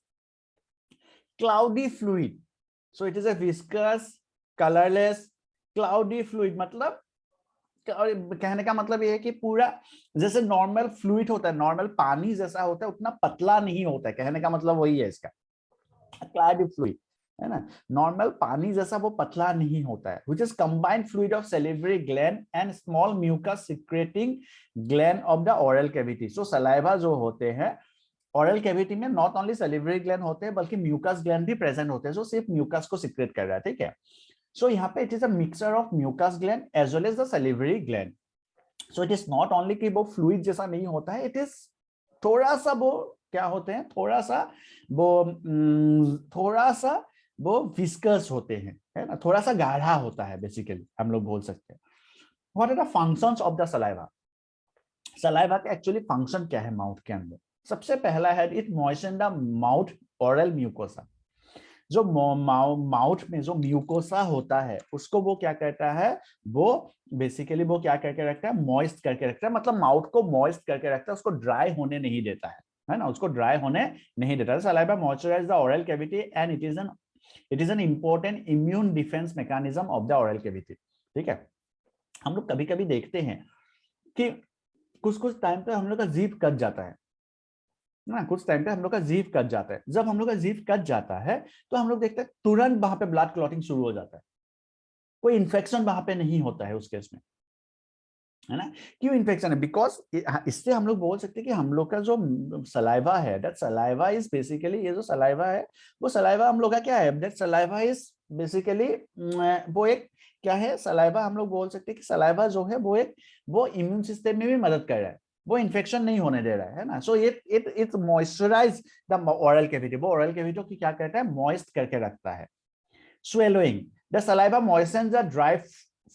[SPEAKER 1] cloudy fluid. So it is a viscous, colorless, cloudy fluid. मतलब कहने का मतलब ये है कि पूरा जैसे नॉर्मल फ्लूइड होता है, नॉर्मल पानी जैसा होता है, उतना पतला नहीं होता है. कहने का मतलब वही है इसका. क्लाउडी फ्लूइड है ना, नॉर्मल पानी जैसा वो पतला नहीं होता है. Which is combined fluid of salivary gland and small mucus secreting gland of the oral cavity. So saliva जो होते हैं ओरल कैविटी में नॉट ओनली सैलिवरी ग्लैंड होते हैं बल्कि म्यूकस ग्लैंड भी प्रेजेंट होते हैं जो सिर्फ म्यूकस को सिक्रेट कर रहा है. ठीक है. सो यहाँ पे it is a mixture of mucus gland as well as the salivary gland. So it is not only कि वो फ्लूइड जैसा नहीं होता है, इट इज थोड़ा सा वो क्या होते हैं, थोड़ा सा वो विस्कस होते हैं, है ना, थोड़ा सा गाढ़ा होता है बेसिकली हम लोग बोल सकते हैं. What are the functions of the saliva? Saliva का एक्चुअली फंक्शन क्या है माउथ के अंदर? सबसे पहला है it moistens the mouth oral mucosa. जो माउथ में जो म्यूकोसा होता है उसको वो क्या करता है, वो बेसिकली वो क्या करके रखता है, मॉइस्ट करके रखता है. मतलब माउथ को मॉइस्ट करके रखता है, उसको ड्राई होने नहीं देता है ना, उसको ड्राई होने नहीं देता है. Saliva moisturize the oral cavity and it is an important immune defence mechanism of the oral cavity. ठीक है. हम लोग कभी कभी देखते हैं कि कुछ टाइम पे हम लोग का जीभ कट जाता है ना, कुछ टाइम पे हम लोग का जीभ कट जाता है. जब हम लोग का जीभ कट जाता है तो हम लोग देखते हैं तुरंत वहां पे ब्लड क्लॉटिंग शुरू हो जाता है. कोई इन्फेक्शन वहां पे नहीं होता है उस केस में, है ना. क्यों इन्फेक्शन है? बिकॉज इससे हम लोग बोल सकते हैं कि हम लोग का जो सलाइवा है, दैट सलाइवा इज बेसिकली, ये जो सलाइवा है वो सलाइवा हम लोग का क्या है, दैट सलाइवा इज बेसिकली वो एक क्या है, सलाइवा हम लोग बोल सकते हैं कि सलाइवा जो है वो इम्यून सिस्टम में भी मदद कर रहा है. वो इन्फेक्शन नहीं होने दे रहा है ना। So it moisturize the oral cavity, वो ओरल कैविटी की क्या करता है, मॉइस्ट करके रखता है। Swallowing, the saliva moistens the dry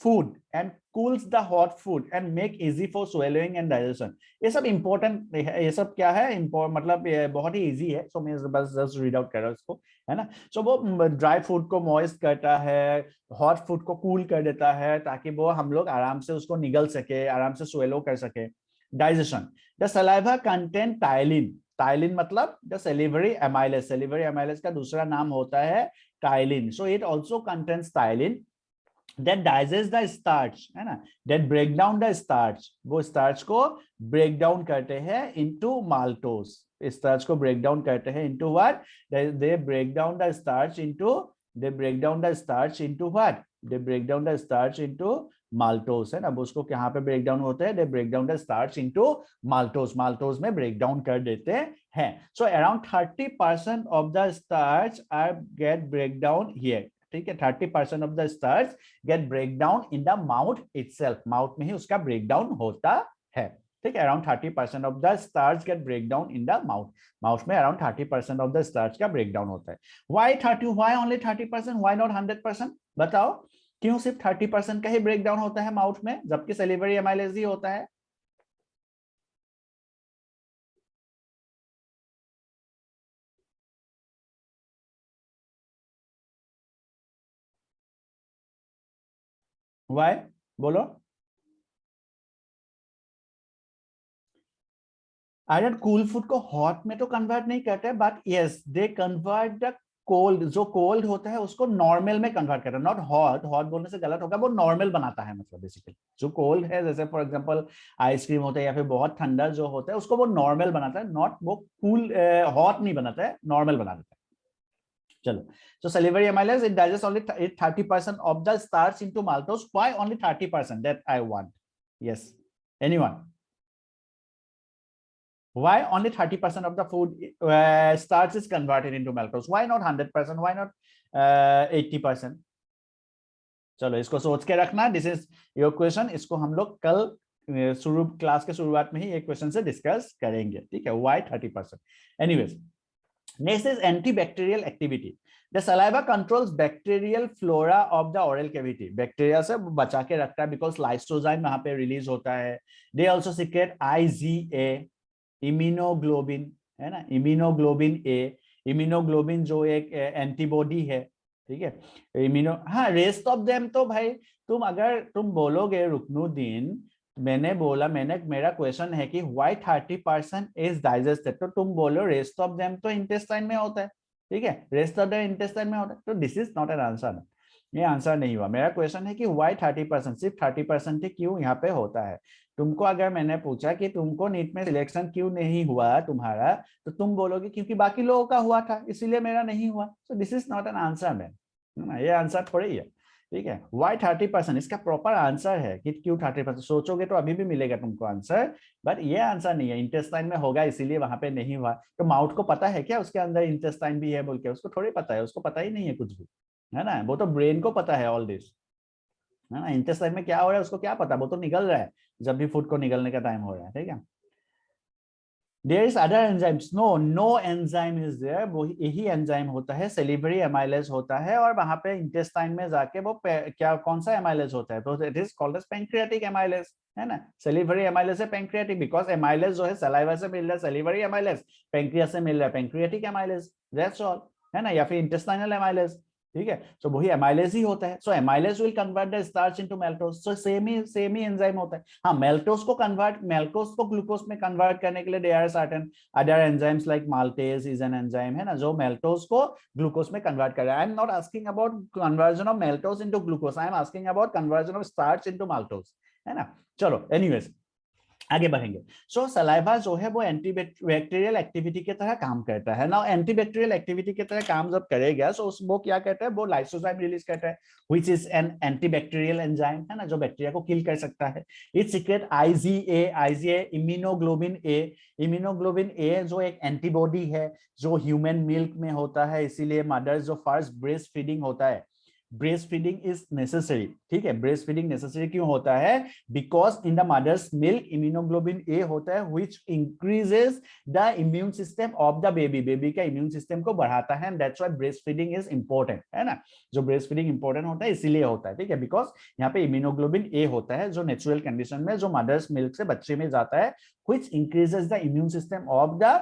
[SPEAKER 1] food and cools the hot food and make easy for swallowing and digestion. ये सब important है, ये सब क्या है, मतलब बहुत ही easy है। so मैं बस just read out कर रहा हूँ इसको, है ना। so वो dry food को moist करता है, hot food को cool कर देता है, ताकि वो हम लोग आराम से उसको निगल सके, आराम से swallow कर सके। Digestion, the saliva contain ptyalin, ptyalin मतलब the salivary amylase, salivary amylase का दूसरा नाम होता है ptyalin, so it also contains ptyalin that digests the starch, है ना, that break down the starch, वो starch को break down करते हैं into maltose, starch को break down करते हैं into what, they break down the starch into, they break down the starch into what, they break down the starch into maltose, है ना। अब उसको कहाँ पे ब्रेक डाउन होते हैं, they break down the starch into maltose, maltose में break down कर देते हैं। so around 30% of the starch are get break down here, ठीक है, 30% of the starch get break down in the mouth itself, mouth में ही उसका break down होता है, ठीक है। around 30% of the starch get break down in the mouth, mouth में around 30% of the starch का ब्रेक डाउन होता है। why only 30%, why not 100%, बताओ क्यों सिर्फ 30% का ही ब्रेक डाउन होता है माउथ में, जबकि सेलिवरी एमाइलेज ही होता है। वाई बोलो। आयरन कूल फूड को हॉट में तो कन्वर्ट नहीं करते, but yes they convert the cold, जो कोल्ड होता है उसको नॉर्मल में कन्वर्ट करता है, नॉट हॉट, हॉट बोलने से गलत होगा, वो नॉर्मल बनाता है, मतलब बेसिकली जो कोल्ड है, जैसे फॉर एग्जांपल आइसक्रीम होता है या फिर बहुत ठंडा जो होता है, उसको वो नॉर्मल बनाता है, नॉट वो कूल हॉट नहीं बनाता है, नॉर्मल बना देता है। चलो, so salivary amylase, it digests only 30% of the starch into maltose. Why only 30%? That I want. Yes, anyone? Why only 30% of the food starch is converted into maltose? Why not 100%? Why not 80%? चलो इसको सोच के रखना, this is your question, इसको हम लोग कल शुरू क्लास के शुरुआत में ही एक क्वेश्चन से डिस्कस करेंगे, ठीक है। Why 30%? Anyways, next is antibacterial activity. The saliva controls bacterial flora of the oral cavity. Bacteria से बचा के रखता है, because lysozyme वहां पे रिलीज होता है। They also secrete IgA, immunoglobulin, है ना, इम्यूनोग्लोबिन ए, इम्यूनोग्लोबिन जो एक एंटीबॉडी है, ठीक है, इम्यूनो, हाँ रेस्ट ऑफ देम तो भाई तुम अगर तुम बोलोगे रुकनुद्दीन, मैंने बोला, मैंने मेरा क्वेश्चन है कि व्हाई 30% इज डाइजेस्टेड, तो तुम बोलो रेस्ट ऑफ देम तो इंटेस्टाइन में होता है, ठीक है, रेस्ट ऑफ द इंटेस्टाइन में होता है, तो this is not an answer, ये आंसर नहीं हुआ। मेरा क्वेश्चन है कि व्हाई 30%, सिर्फ 30% ही क्यों यहाँ पे होता है। तुमको अगर मैंने पूछा कि तुमको नीट में सिलेक्शन क्यों नहीं हुआ तुम्हारा, तो तुम बोलोगे क्योंकि बाकी लोगों का हुआ था इसीलिए मेरा नहीं हुआ। सो this is not an answer man, ये आंसर थोड़ी है, ठीक है। वाई 30%, इसका प्रॉपर आंसर है कि क्यों 30%, सोचोगे तो अभी भी मिलेगा तुमको आंसर, बट ये आंसर नहीं है। इंटेस्टाइन में होगा इसीलिए वहां पे नहीं हुआ। तो माउथ को पता है क्या उसके अंदर इंटेस्टाइन भी है बोल के? उसको थोड़ी पता है, उसको पता ही नहीं है कुछ भी, है ना। वो तो ब्रेन को पता है ऑल दिस, है ना। इंटेस्टाइन में क्या हो रहा है उसको क्या पता, वो तो निकल रहा है जब भी फूड को निकलने का टाइम हो रहा है, ठीक है। There is other enzymes, no enzyme is there, वो यही एंजाइम होता है, सेलिवरी एमाइलेज होता है, और वहां पे इंटेस्टाइन में जाके वो क्या कौन सा एमाइलेज होता है, तो it is called as pancreatic amylase, है ना। सेलिवरी एमाइलेज है पैंक्रियाटिक, बिकॉज एमाइलेज जो है सलाइवा से मिल रहा है, सेलिवरी एमाइलेज पेंक्रियास से मिल रहा है, पैंक्रियाटिक एमाइलेज, दैट्स ऑल, है ना, या फिर इंटेस्टाइनल एमाइलेज, ठीक है। सो वही एमाइलेज ही होता है। So amylase will convert the starch into maltose, so same ही एंजाइम होता है। हाँ, मेल्टोज को ग्लूकोज में कन्वर्ट करने के लिए there are certain other enzymes like maltase is an enzyme, है ना, जो मेल्टोज को ग्लूकोज में कन्वर्ट कर रहा है। I am not asking about conversion of maltose into glucose, I am asking about conversion of starch into maltose, है ना। चलो एनीवेज आगे बढ़ेंगे। सो सलाइवा जो है वो एंटीबैक्टीरियल एक्टिविटी की तरह काम करता है ना। एंटीबैक्टीरियल एक्टिविटी की तरह काम जब करेगा तो वो क्या कहता है, वो लाइसोजाइम रिलीज करता है, which is an antibacterial enzyme, है ना, जो बैक्टीरिया को किल कर सकता है। इट सीक्रेट आईजीए इम्यूनोग्लोबिन ए जो एक एंटीबॉडी है जो ह्यूमन मिल्क में होता है, इसीलिए मदर जो फर्स्ट ब्रेस्ट फीडिंग होता है ब्रेस्ट फीडिंग इज नेसेसरी। ठीक है, ब्रेस्ट फीडिंग नेसेसरी क्यों होता है? Because in the mother's milk immunoglobulin A होता है which increases the immune system of the baby, baby का इम्यून सिस्टम को बढ़ाता है, and that's why breast feeding is important, है ना। जो ब्रेस्ट फीडिंग इंपॉर्टेंट होता है इसीलिए होता है, ठीक है, बिकॉज यहाँ पे इम्यूनोग्लोबिन ए होता है जो नेचुरल कंडीशन में जो मदर्स मिल्क से बच्चे में जाता है, which increases the immune system of the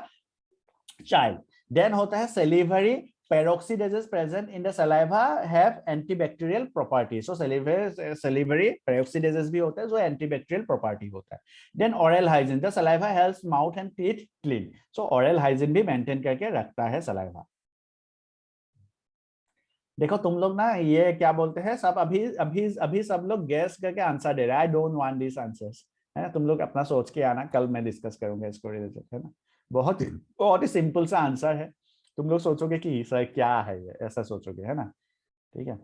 [SPEAKER 1] child. Then होता है salivary peroxidases present in the saliva have antibacterial properties, so salivary peroxidases भी होता है जो antibacterial property होता है। then oral hygiene, the saliva helps mouth and teeth clean, so oral hygiene भी maintain करके रखता है saliva। देखो तुम लोग ना ये क्या बोलते हैं सब अभी अभी अभी सब लोग गैस करके आंसर दे रहे हैं, I don't want this answers, है ना। तुम लोग अपना सोच के आना, कल मैं डिस्कस करूंगा इसको रिलेटेड, है ना। बहुत ही सिंपल सा आंसर है, तुम लोग सोचोगे कि सर क्या है ये, ऐसा सोचोगे, है ना। ठीक है,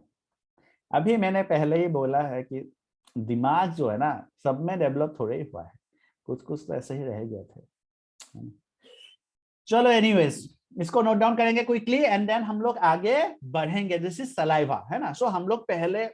[SPEAKER 1] अभी मैंने पहले ही बोला है कि दिमाग जो है ना सब में डेवलप थोड़े ही हुआ है, कुछ कुछ तो ऐसे ही रह गए थे। चलो एनीवेज इसको नोट डाउन करेंगे क्विकली एंड देन हम लोग आगे बढ़ेंगे। दिस इज सलाइवा, है ना। सो हम लोग पहले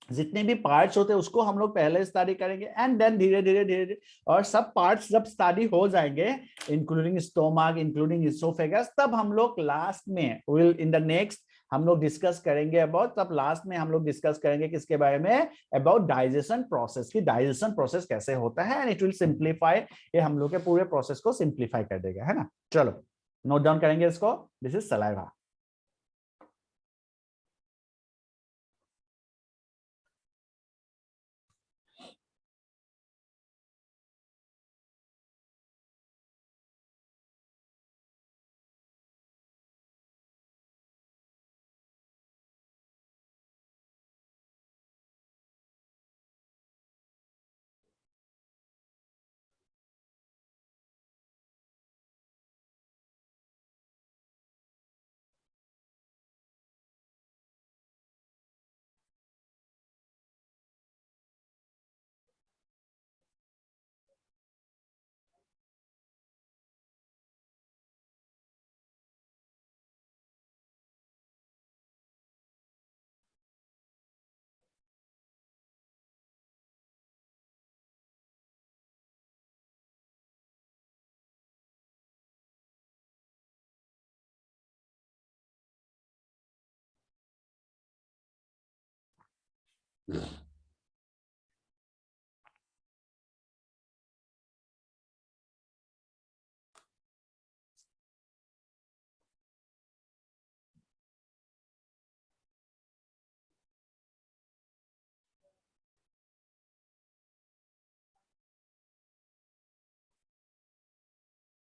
[SPEAKER 1] जितने भी पार्ट्स होते हैं उसको हम लोग पहले स्टडी करेंगे एंड देन धीरे धीरे धीरे धीरे और सब पार्ट्स जब स्टडी हो जाएंगे इंक्लूडिंग स्टोमक इंक्लूडिंग इसोफेगस, तब हम लोग लास्ट में विल इन द नेक्स्ट हम लोग डिस्कस करेंगे अबाउट, तब लास्ट में हम लोग डिस्कस करेंगे किसके बारे में, अबाउट डाइजेशन प्रोसेस की डाइजेशन प्रोसेस कैसे होता है एंड इट विल सिंप्लीफाई, ये हम लोग के पूरे प्रोसेस को सिंप्लीफाई कर देगा, है ना। चलो नोट डाउन करेंगे इसको। This is saliva.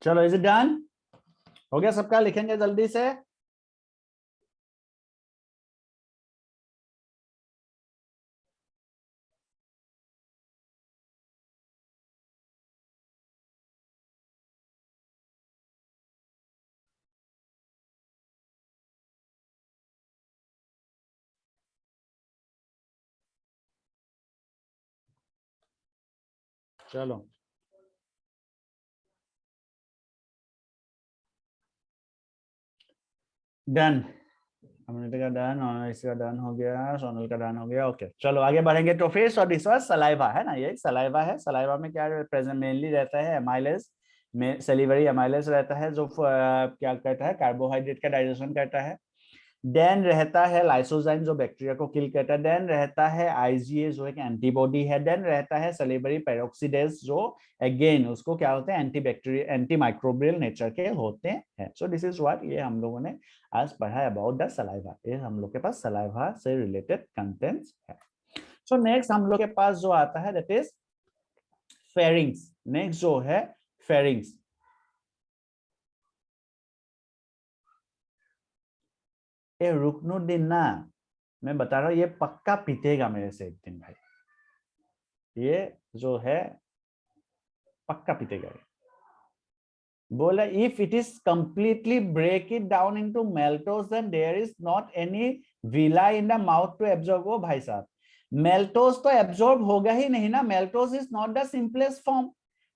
[SPEAKER 1] चलो इज इट डन? हो गया सबका? लिखेंगे जल्दी से। चलो डन, अमृता का डन और इसका डन हो गया, सोनल का डन हो गया। ओके चलो आगे बढ़ेंगे। तो फिर और दिस वाज सलाइवा, है ना, ये सलाइवा है। सलाइवा में क्या प्रेजेंट मेनली रहता है, एमाइलेज में सेलिवरी एमाइलेज रहता है जो क्या करता है, कार्बोहाइड्रेट का डाइजेशन करता है। देन रहता है लाइसोजाइम जो बैक्टीरिया को किल करता है। देन रहता है आईजीए जो एक एंटीबॉडी है। देन रहता है सलिवरी पेरोक्सीडेज जो अगेन उसको क्या होते हैं, एंटीबैक्टीरियल एंटी माइक्रोबियल नेचर के होते हैं। सो दिस इज व्हाट ये हम लोगों ने आज पढ़ा है अबाउट द सलाइवा। ये हम लोग के पास सलाइवा से रिलेटेड कंटेंट्स है। सो नेक्स्ट हम लोग के पास जो आता है दैट इज फेरिंग्स। नेक्स्ट जो है फेरिंग्स। ये रुकनुद्दीन ना, मैं बता रहा हूँ ये पक्का पीटेगा मेरे से एक दिन भाई, ये जो है पक्का पीटेगा। बोला if it is completely break it down into maltose then there is not any villi in the mouth to absorb. वो भाई साहब मेल्टोज तो एब्जॉर्ब होगा ही नहीं ना, maltose is not the simplest form.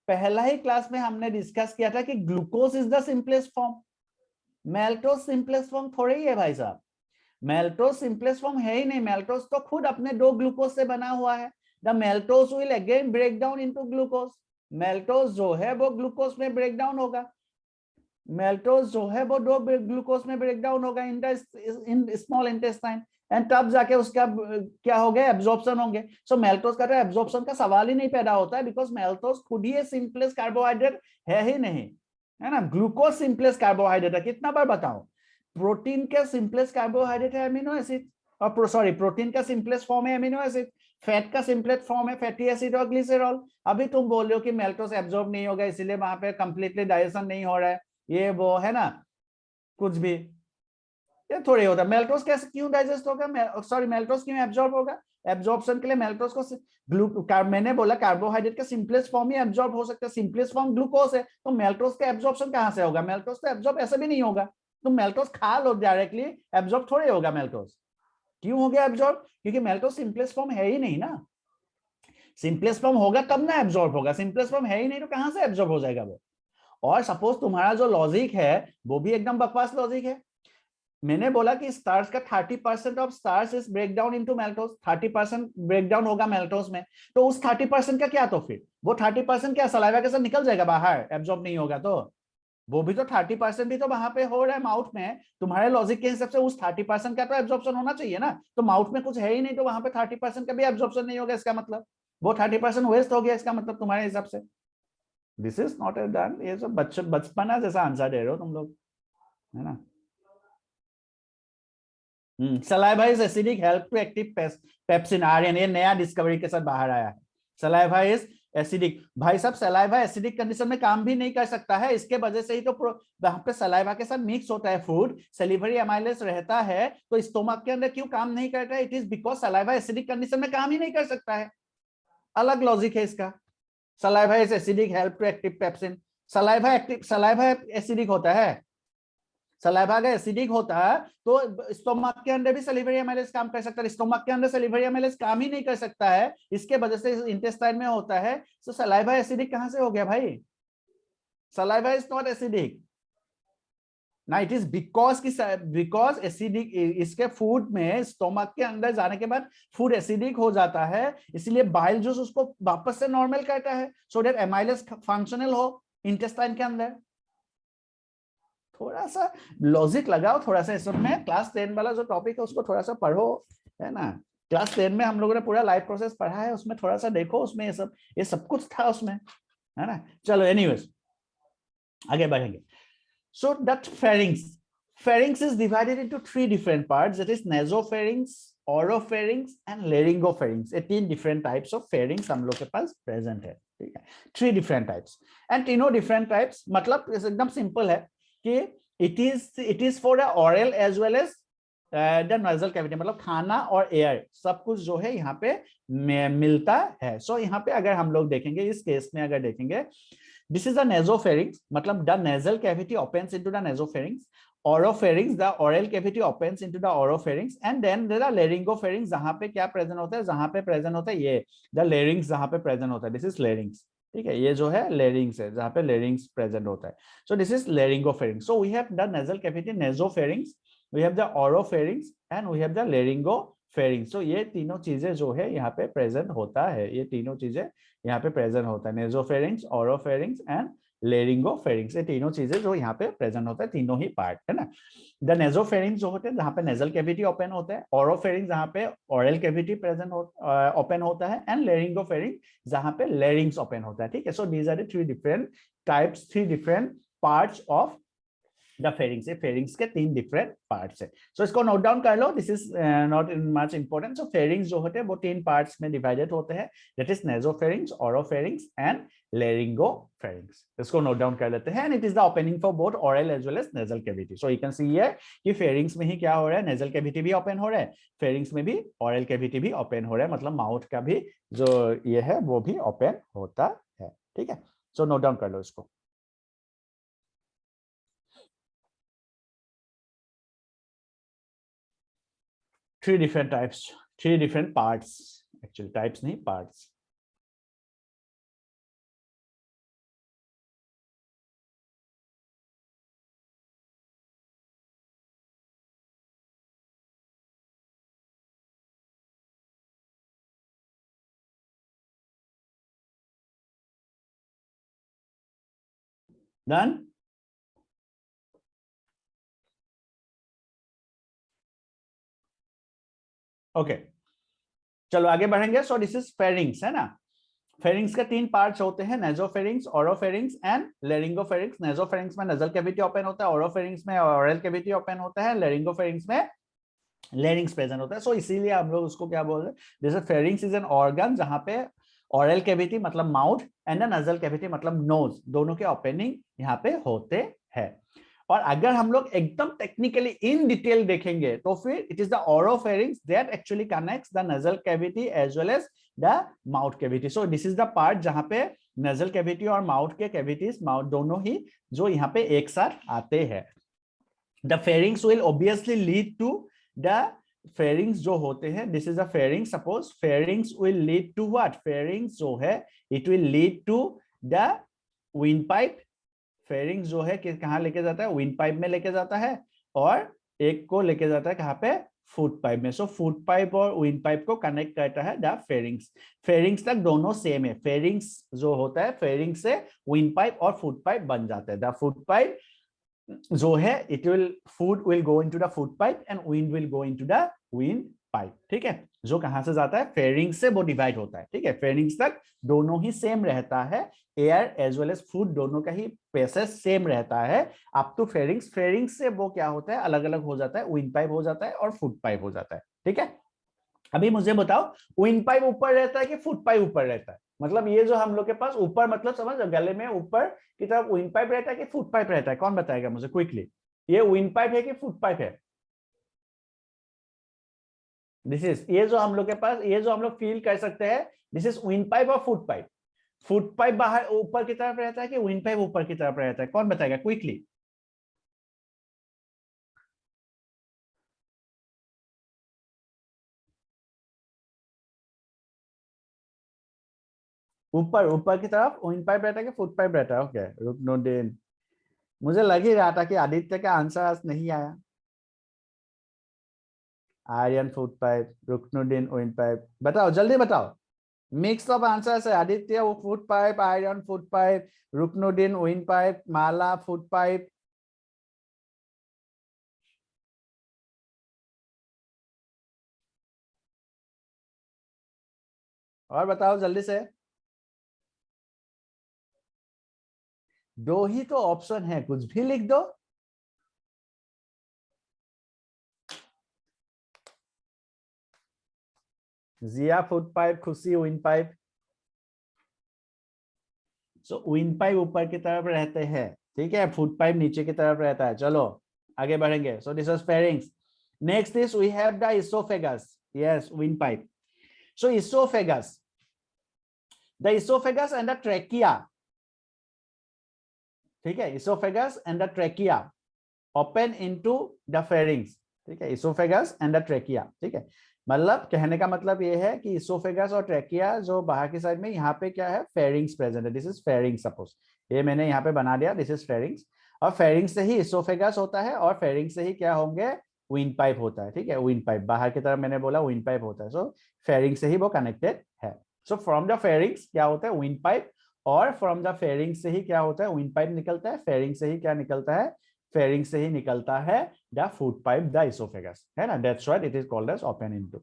[SPEAKER 1] पहला ही क्लास में हमने डिस्कस किया था कि glucose is the simplest form, maltose simplest form थोड़ी ही है भाई साहब। मेल्टोज सिंपलेस्ट फॉर्म है ही नहीं, मेल्टोज तो खुद अपने 2 ग्लूकोज से बना हुआ है। The maltose will again break down into glucose, maltose जो है वो ग्लूकोज में ब्रेक डाउन होगा, मेल्टोज जो है वो 2 ग्लूकोज में ब्रेक डाउन होगा इन स्मॉल इंटेस्टाइन, एंड तब जाके उसका क्या हो गया, एब्जॉर्प्शन होंगे। सो मेल्टोज का तो एब्जॉर्प्शन का सवाल ही नहीं पैदा होता है, बिकॉज मेल्टोज खुद ही सिंपलेस्ट कार्बोहाइड्रेट है ही नहीं, है ना। ग्लूकोज सिंपलेस्ट कार्बोहाइड्रेट है, कितना बार बताऊं, प्रोटीन का सिंपलेस्ट कार्बोहाइड्रेट है अमीनो एसिड, और सॉरी प्रोटीन का सिंपलेस्ट फॉर्म है अमीनो एसिड, फैट का सिंपलेस्ट फॉर्म है फैटी एसिड और ग्लिसरॉल। अभी तुम बोल रहे हो कि मेल्टोज एब्जॉर्ब नहीं होगा इसलिए वहां पे कंप्लीटली डाइजेशन नहीं हो रहा है, ये वो है ना, कुछ भी ये थोड़ी होता है। मेल्टोज कैसे क्यों डाइजेस्ट होगा, सॉरी मेल्टोज क्यों एब्जॉर्ब होगा, एब्जॉर्प्शन के लिए मेल्टोज को मैंने बोला कार्बोहाइड्रेट का सिंपलेस्ट फॉर्म ही एब्जॉर्ब हो सकता है, सिंपलेस्ट फॉर्म ग्लूकोज है, तो मेल्टोज का एब्जॉर्प्शन कहां से होगा, मेल्टोज तो एब्जॉर्ब ऐसे भी नहीं होगा, तुम मेल्टोज खा लो डायरेक्टली, एब्जॉर्ब थोड़े होगा मेल्टोज। क्यों हो गया एब्जॉर्ब, क्योंकि मेल्टोज सिंपलेस्ट फॉर्म है ही नहीं ना, सिंपलेस्ट फॉर्म होगा तब ना एब्जॉर्ब होगा, सिंपलेस्ट फॉर्म है ही नहीं तो कहां से एब्जॉर्ब हो जाएगा वो। और सपोज तुम्हारा जो लॉजिक है वो भी एकदम बकवास लॉजिक है, मैंने बोला कि स्टार्च का 30% of starch is break down into maltose, 30% break down होगा मेल्टोज में, तो उस 30% का क्या, तो फिर वो 30% क्या सलाइवा के साथ निकल जाएगा बाहर, एब्जॉर्ब नहीं होगा, तो वो भी तो 30% भी तो वहां पे हो रहा है माउथ में, तुम्हारे लॉजिक के हिसाब से उस 30% का तो एब्जॉर्प्शन होना चाहिए ना, तो माउथ में कुछ है ही नहीं तो वहां पे 30% का भी एब्जॉर्प्शन नहीं होगा, इसका मतलब वो 30% वेस्ट हो गया, इसका मतलब तुम्हारे हिसाब से। This is not a done, ये सब बचपना जैसा आंसर दे रहे हो तुम लोग, है ना। Saliva is acidic help to active pepsin, Aryan ये नया डिस्कवरी के साथ बाहर आया है, सलाइवा इज एसिडिक। भाई साहब सलाइवा एसिडिक कंडीशन में काम भी नहीं कर सकता है, इसके वजह से ही तो वहां पे सलाइवा के साथ मिक्स होता है फूड, सेलिवरी एमाइलेज रहता है, तो स्टोमक के अंदर क्यों काम नहीं करता है, it is because saliva acidic condition में काम ही नहीं कर सकता है, अलग लॉजिक है इसका। Saliva is acidic help to active pepsin, saliva acidic होता है, सलाइवा अगर एसिडिक होता है तो स्टोमक के अंदर भी सलिवरी एमाइलेज काम कर सकता है, स्टोमक के अंदर सलिवरी एमाइलेज काम ही नहीं कर सकता है, इसके वजह से इंटेस्टाइन में होता है, तो सलाइवा एसिडिक कहां से हो गया भाई, सलाइवा इज नॉट एसिडिक ना, इट इज बिकॉज एसिडिक, इसके फूड में स्टोमक के अंदर जाने के बाद फूड एसिडिक हो जाता है, इसलिए बाइल जूस उसको वापस से नॉर्मल करता है, सो दैट एमाइलेज फंक्शनल हो इंटेस्टाइन के अंदर। थोड़ा सा लॉजिक लगाओ, थोड़ा सा इस सब में, क्लास 10 वाला जो टॉपिक है उसको थोड़ा सा पढ़ो, है ना। क्लास 10 में हम लोगों ने पूरा लाइफ प्रोसेस पढ़ा है, उसमें थोड़ा सा देखो, उसमें ये सब कुछ था उसमें, है ना। चलो एनीवेज आगे बढ़ेंगे। So that pharynx is divided into 3 different parts, that is nasopharynx, oropharynx and laryngopharynx, ये 3 different types of pharynx हम लोग के पास प्रेजेंट है, ठीक है, 3 different types, and तीनों different types मतलब एकदम सिंपल है कि it is for the oral as well as the nasal cavity, मतलब खाना और एयर सब कुछ जो है यहाँ पे मिलता है। सो यहाँ पे अगर हम लोग देखेंगे, इस केस में अगर देखेंगे, this is the nasopharynx, मतलब the nasal cavity opens into the nasopharynx, oropharynx, the oral cavity opens into the oropharynx, and then there are laryngopharynx, जहां पे क्या प्रेजेंट होता है, जहां पे प्रेजेंट होता है ये the larynx, जहां पे प्रेजेंट होता है, this is larynx, ठीक है, ये जो है larynx है, जहां पे larynx प्रेजेंट होता है, so this is laryngopharynx। so we have the nasal cavity nasopharynx, we have the oropharynx and we have the laryngopharynx। so ये तीनों चीजें जो है यहाँ पे प्रेजेंट होता है, ये तीनों चीजें यहाँ पे प्रेजेंट होता है, नेजोफेरिंक्स, ओरोफेरिंक्स एंड लेरिंगोफेरिंक्स, ये तीनों चीजें जो यहाँ पे प्रेजेंट होता है, तीनों ही पार्ट, है ना। द नेजोफेरिंक्स जो होते हैं जहाँ पे नेजल कैविटी ओपन होता है, ओरोफेरिंक्स जहाँ पे ओरल कैविटी प्रेजेंट ओपन होता है, एंड लेरिंगोफेरिंक्स जहाँ पे लेरिंग्स ओपन होता है, ठीक है। So these are the 3 different types, 3 different parts of the pharynx, pharynx के 3 डिफरेंट पार्ट्स है। सो इसको नोट डाउन कर लो, this is not much important. So pharynx जो होते हैं वो 3 पार्ट्स में डिवाइडेड होते हैं, that is nasopharynx, oropharynx and laryngopharynx. इसको नोट डाउन कर लेते हैं, and it is the opening for both oral as well as nasal cavity. So you can see here कि फेरिंग्स में ही क्या हो रहा है, नेजल कैविटी भी ओपन हो रहा है, फेरिंग्स में भी ओरल कैविटी भी ओपन हो रहा है, मतलब माउथ का भी जो ये है वो भी ओपन होता है, ठीक है। सो नोट डाउन कर लो इसको। Three different types, 3 different parts, actually types nahi, parts. Done? Okay, चलो आगे बढ़ेंगे. सो दिस इज फेरिंग्स, है ना. फेरिंग्स के 3 पार्ट्स होते हैं, nasopharynx, oropharynx and laryngopharynx. Nasopharynx में नजल कैविटी ओपन होता है, ओरोफेरिंग्स में ओरल कैविटी ओपन होता है, लेरिंगोफेरिंग्स में लेरिंग्स प्रेजेंट होता है. सो इसीलिए हम लोग उसको क्या बोल रहे हैं, जैसे फेरिंग्स इज एन ऑर्गन जहां पे ओरल कैविटी मतलब माउथ एंड नजल कैविटी मतलब नोज, दोनों के ओपनिंग यहाँ पे होते हैं. और अगर हम लोग एकदम टेक्निकली इन डिटेल देखेंगे तो फिर it is the oropharynx that actually connects the nasal cavity as well as the mouth cavity. So this is the part जहां पे नजल कैविटी और माउथ के कैविटीज, माउथ दोनों ही जो यहाँ पे एक साथ आते हैं. The pharynx will obviously lead to the pharynx जो होते हैं, this is a pharynx. Suppose pharynx will lead to what, pharynx जो है it will lead to the windpipe. Pharynx जो है कि कहाँ लेके जाता है, विंड पाइप में लेके जाता है, और एक को लेके जाता है कहाँ पे, फुट पाइप में. सो फुट पाइप और विंड पाइप को कनेक्ट करता है द फेरिंग्स. फेरिंग्स तक दोनों सेम है. फेरिंग्स जो होता है, फेरिंग्स से विंड पाइप और फुट पाइप बन जाता है. द फुट पाइप जो है it will, food will go into the food pipe and wind will go into the wind pipe. ठीक है, जो कहां से जाता है, फेरिंग्स से वो डिवाइड होता है. ठीक है, फेरिंग्स तक दोनों ही सेम रहता है, air as well as food दोनों का ही पैसेज सेम रहता है. अप टू फेरिंग्स, फेरिंग्स से वो क्या होता है, अलग अलग हो जाता है, विंड पाइप हो जाता है और फूड पाइप हो जाता है. ठीक है, अभी मुझे बताओ विंड पाइप ऊपर रहता है कि फूड पाइप ऊपर रहता है. मतलब ये जो हम लोग के पास ऊपर, मतलब समझ, गले में ऊपर की तरफ विंड पाइप रहता है कि फुट पाइप रहता है, कौन बताएगा मुझे क्विकली. ये विंड पाइप है कि फुट पाइप है? दिस इज, ये जो हम लोग के पास, ये जो हम लोग फील कर सकते हैं, दिस इज विंड पाइप और फुट पाइप. फुट पाइप बाहर ऊपर की तरफ रहता है कि विंड पाइप ऊपर की तरफ रहता है, कौन बताएगा क्विकली. ऊपर, ऊपर की तरफ विंड पाइप रहता है कि फुट पाइप रहता है. ओके, रुकनुद्दीन, मुझे लग ही रहा था कि आदित्य का आंसर आज नहीं आया. Aryan food pipe, Ruknuddin wind pipe. बताओ जल्दी बताओ. मिक्स ऑफ आंसर्स है. आदित्य वो food pipe, Aryan food pipe, Ruknuddin wind pipe, Mala food pipe. और बताओ जल्दी से. दो ही तो ऑप्शन है, कुछ भी लिख दो. जिया फुट पाइप, खुशी विंड पाइप. सो विंड पाइप ऊपर की तरफ रहते हैं, ठीक है, फुट पाइप नीचे की तरफ रहता है. चलो आगे बढ़ेंगे. So this was pharynx. Next is we have the oesophagus. Yes, windpipe. So oesophagus, the oesophagus and the trachea. ठीक है, oesophagus and the trachea open into the pharynx. ठीक है, इसोफेगस एंड द ट्रेकिया. ठीक है, मतलब कहने का मतलब ये है कि इसोफेगस और ट्रेकिया जो बाहर की साइड में, यहाँ पे क्या है, फेरिंग्स प्रेजेंट है. This is pharynx. सपोज ये मैंने यहाँ पे बना दिया, दिस इज फेरिंग्स. और फेरिंग्स से ही इसोफेगस होता है, और फेरिंग्स से ही क्या होंगे, विंड पाइप होता है. ठीक है, विंड पाइप बाहर की तरफ मैंने बोला विंड पाइप होता है. सो फेरिंग से ही वो कनेक्टेड है. सो फ्रॉम द फेरिंग्स क्या होता है, विंड पाइप. और फ्रॉम द फेरिंग से ही क्या होता है, विंड पाइप निकलता है. फेरिंग से ही क्या निकलता है, फेरिंग से ही निकलता है the food pipe, the oesophagus, है ना. That's why it is called as open into.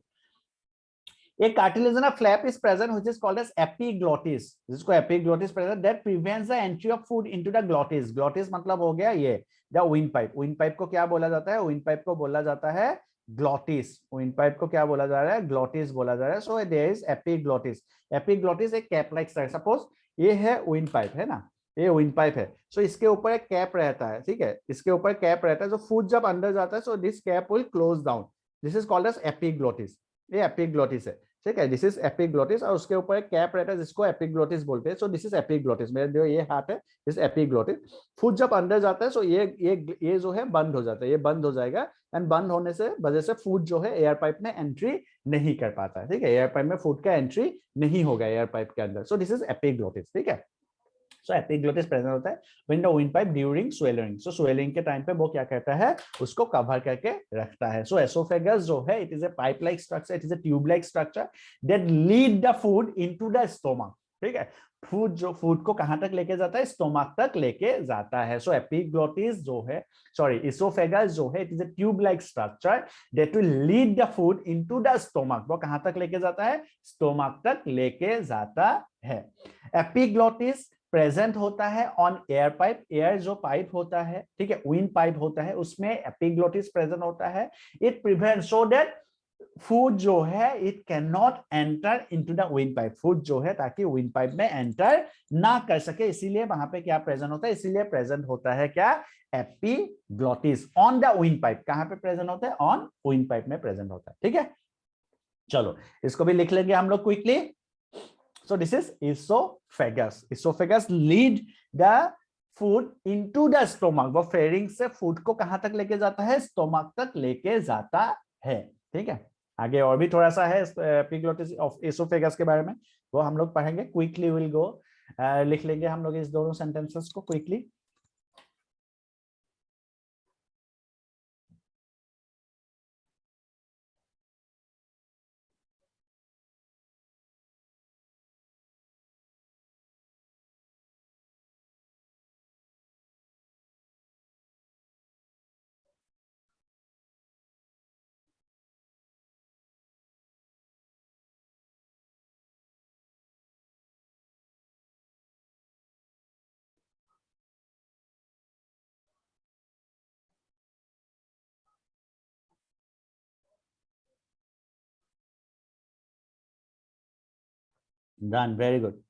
[SPEAKER 1] A cartilaginous flap is present which is called as epiglottis. जिसको epiglottis present that prevents the entry of food into the glottis. Glottis मतलब हो गया ये the wind pipe. Wind pipe को क्या बोला जाता है, wind pipe को बोला जाता है glottis. Wind pipe को क्या बोला जा रहा है, glottis बोला जा रहा है. So there is epiglottis. Epiglottis एक cap like structure. Suppose ये है wind pipe, है ना, ये विंड पाइप है. सो इसके ऊपर एक कैप रहता है. ठीक है, इसके ऊपर कैप रहता है. जो फूड जब अंदर जाता है, so this cap will close down. This is called as epiglottis. ये एपिग्लोटिस है. ठीक है, दिस इज एपिग्लोटिस. और उसके ऊपर एक कैप रहता है जिसको एपिग्लोटिस बोलते हैं. सो दिस इज एपिग्लोटिस. मेरे जो ये हाथ है, दिस एपिग्लोटिस. फूड जब अंदर जाता है, सो ये जो है बंद हो जाता है, ये बंद हो जाएगा. एंड बंद होने से वजह से फूड जो है एयर पाइप में एंट्री नहीं कर पाता है. ठीक है, एयर पाइप में फूड का एंट्री नहीं होगा एयर पाइप के अंदर. सो दिस इज एपिग्लोटिस. ठीक है, सो एपिग्लोटिस प्रेजेंट होता है when the wind pipe during swelling. So swelling के टाइम पे वो क्या करता है, उसको कवर करके रखता है. सो एसोफेगस जो है, it is a pipe like structure, it is a tube like structure that lead the food into the stomach. ठीक है, फूड को कहां तक लेके जाता है, स्टोमक तक लेके जाता है। सो एपिग्लोटिस जो है, सॉरी इसोफेगस जो है, it is a tube like structure that will lead the food into the stomach. वो कहां तक लेके जाता है, स्टोमक तक लेके जाता है। एपिग्लोटिस प्रेजेंट होता है ऑन एयर पाइप, एयर जो पाइप होता है, ठीक है, विंड पाइप होता है, उसमें एपिग्लोटिस प्रेजेंट होता है। It prevent so that food जो है it can not enter into the wind pipe, food जो है ताकि विंड पाइप में एंटर ना कर सके, इसीलिए वहां पे क्या प्रेजेंट होता है, इसीलिए प्रेजेंट होता है क्या, epiglottis on the wind pipe. कहां पे प्रेजेंट होता है, ऑन विंड पाइप में प्रेजेंट होता है। ठीक है, चलो इसको भी लिख लेंगे हम लोग quickly. So this is oesophagus. Oesophagus lead the food into the stomach, वो फेरिंग से फूड को कहां तक लेके जाता है, स्टोमक तक लेके जाता है। ठीक है, आगे और भी थोड़ा सा है एपिग्लोटिस ऑफ इसोफेगस के बारे में, वो हम लोग पढ़ेंगे। क्विकली विल गो, लिख लेंगे हम लोग इस दोनों सेंटेंसेस को quickly. Done, very good.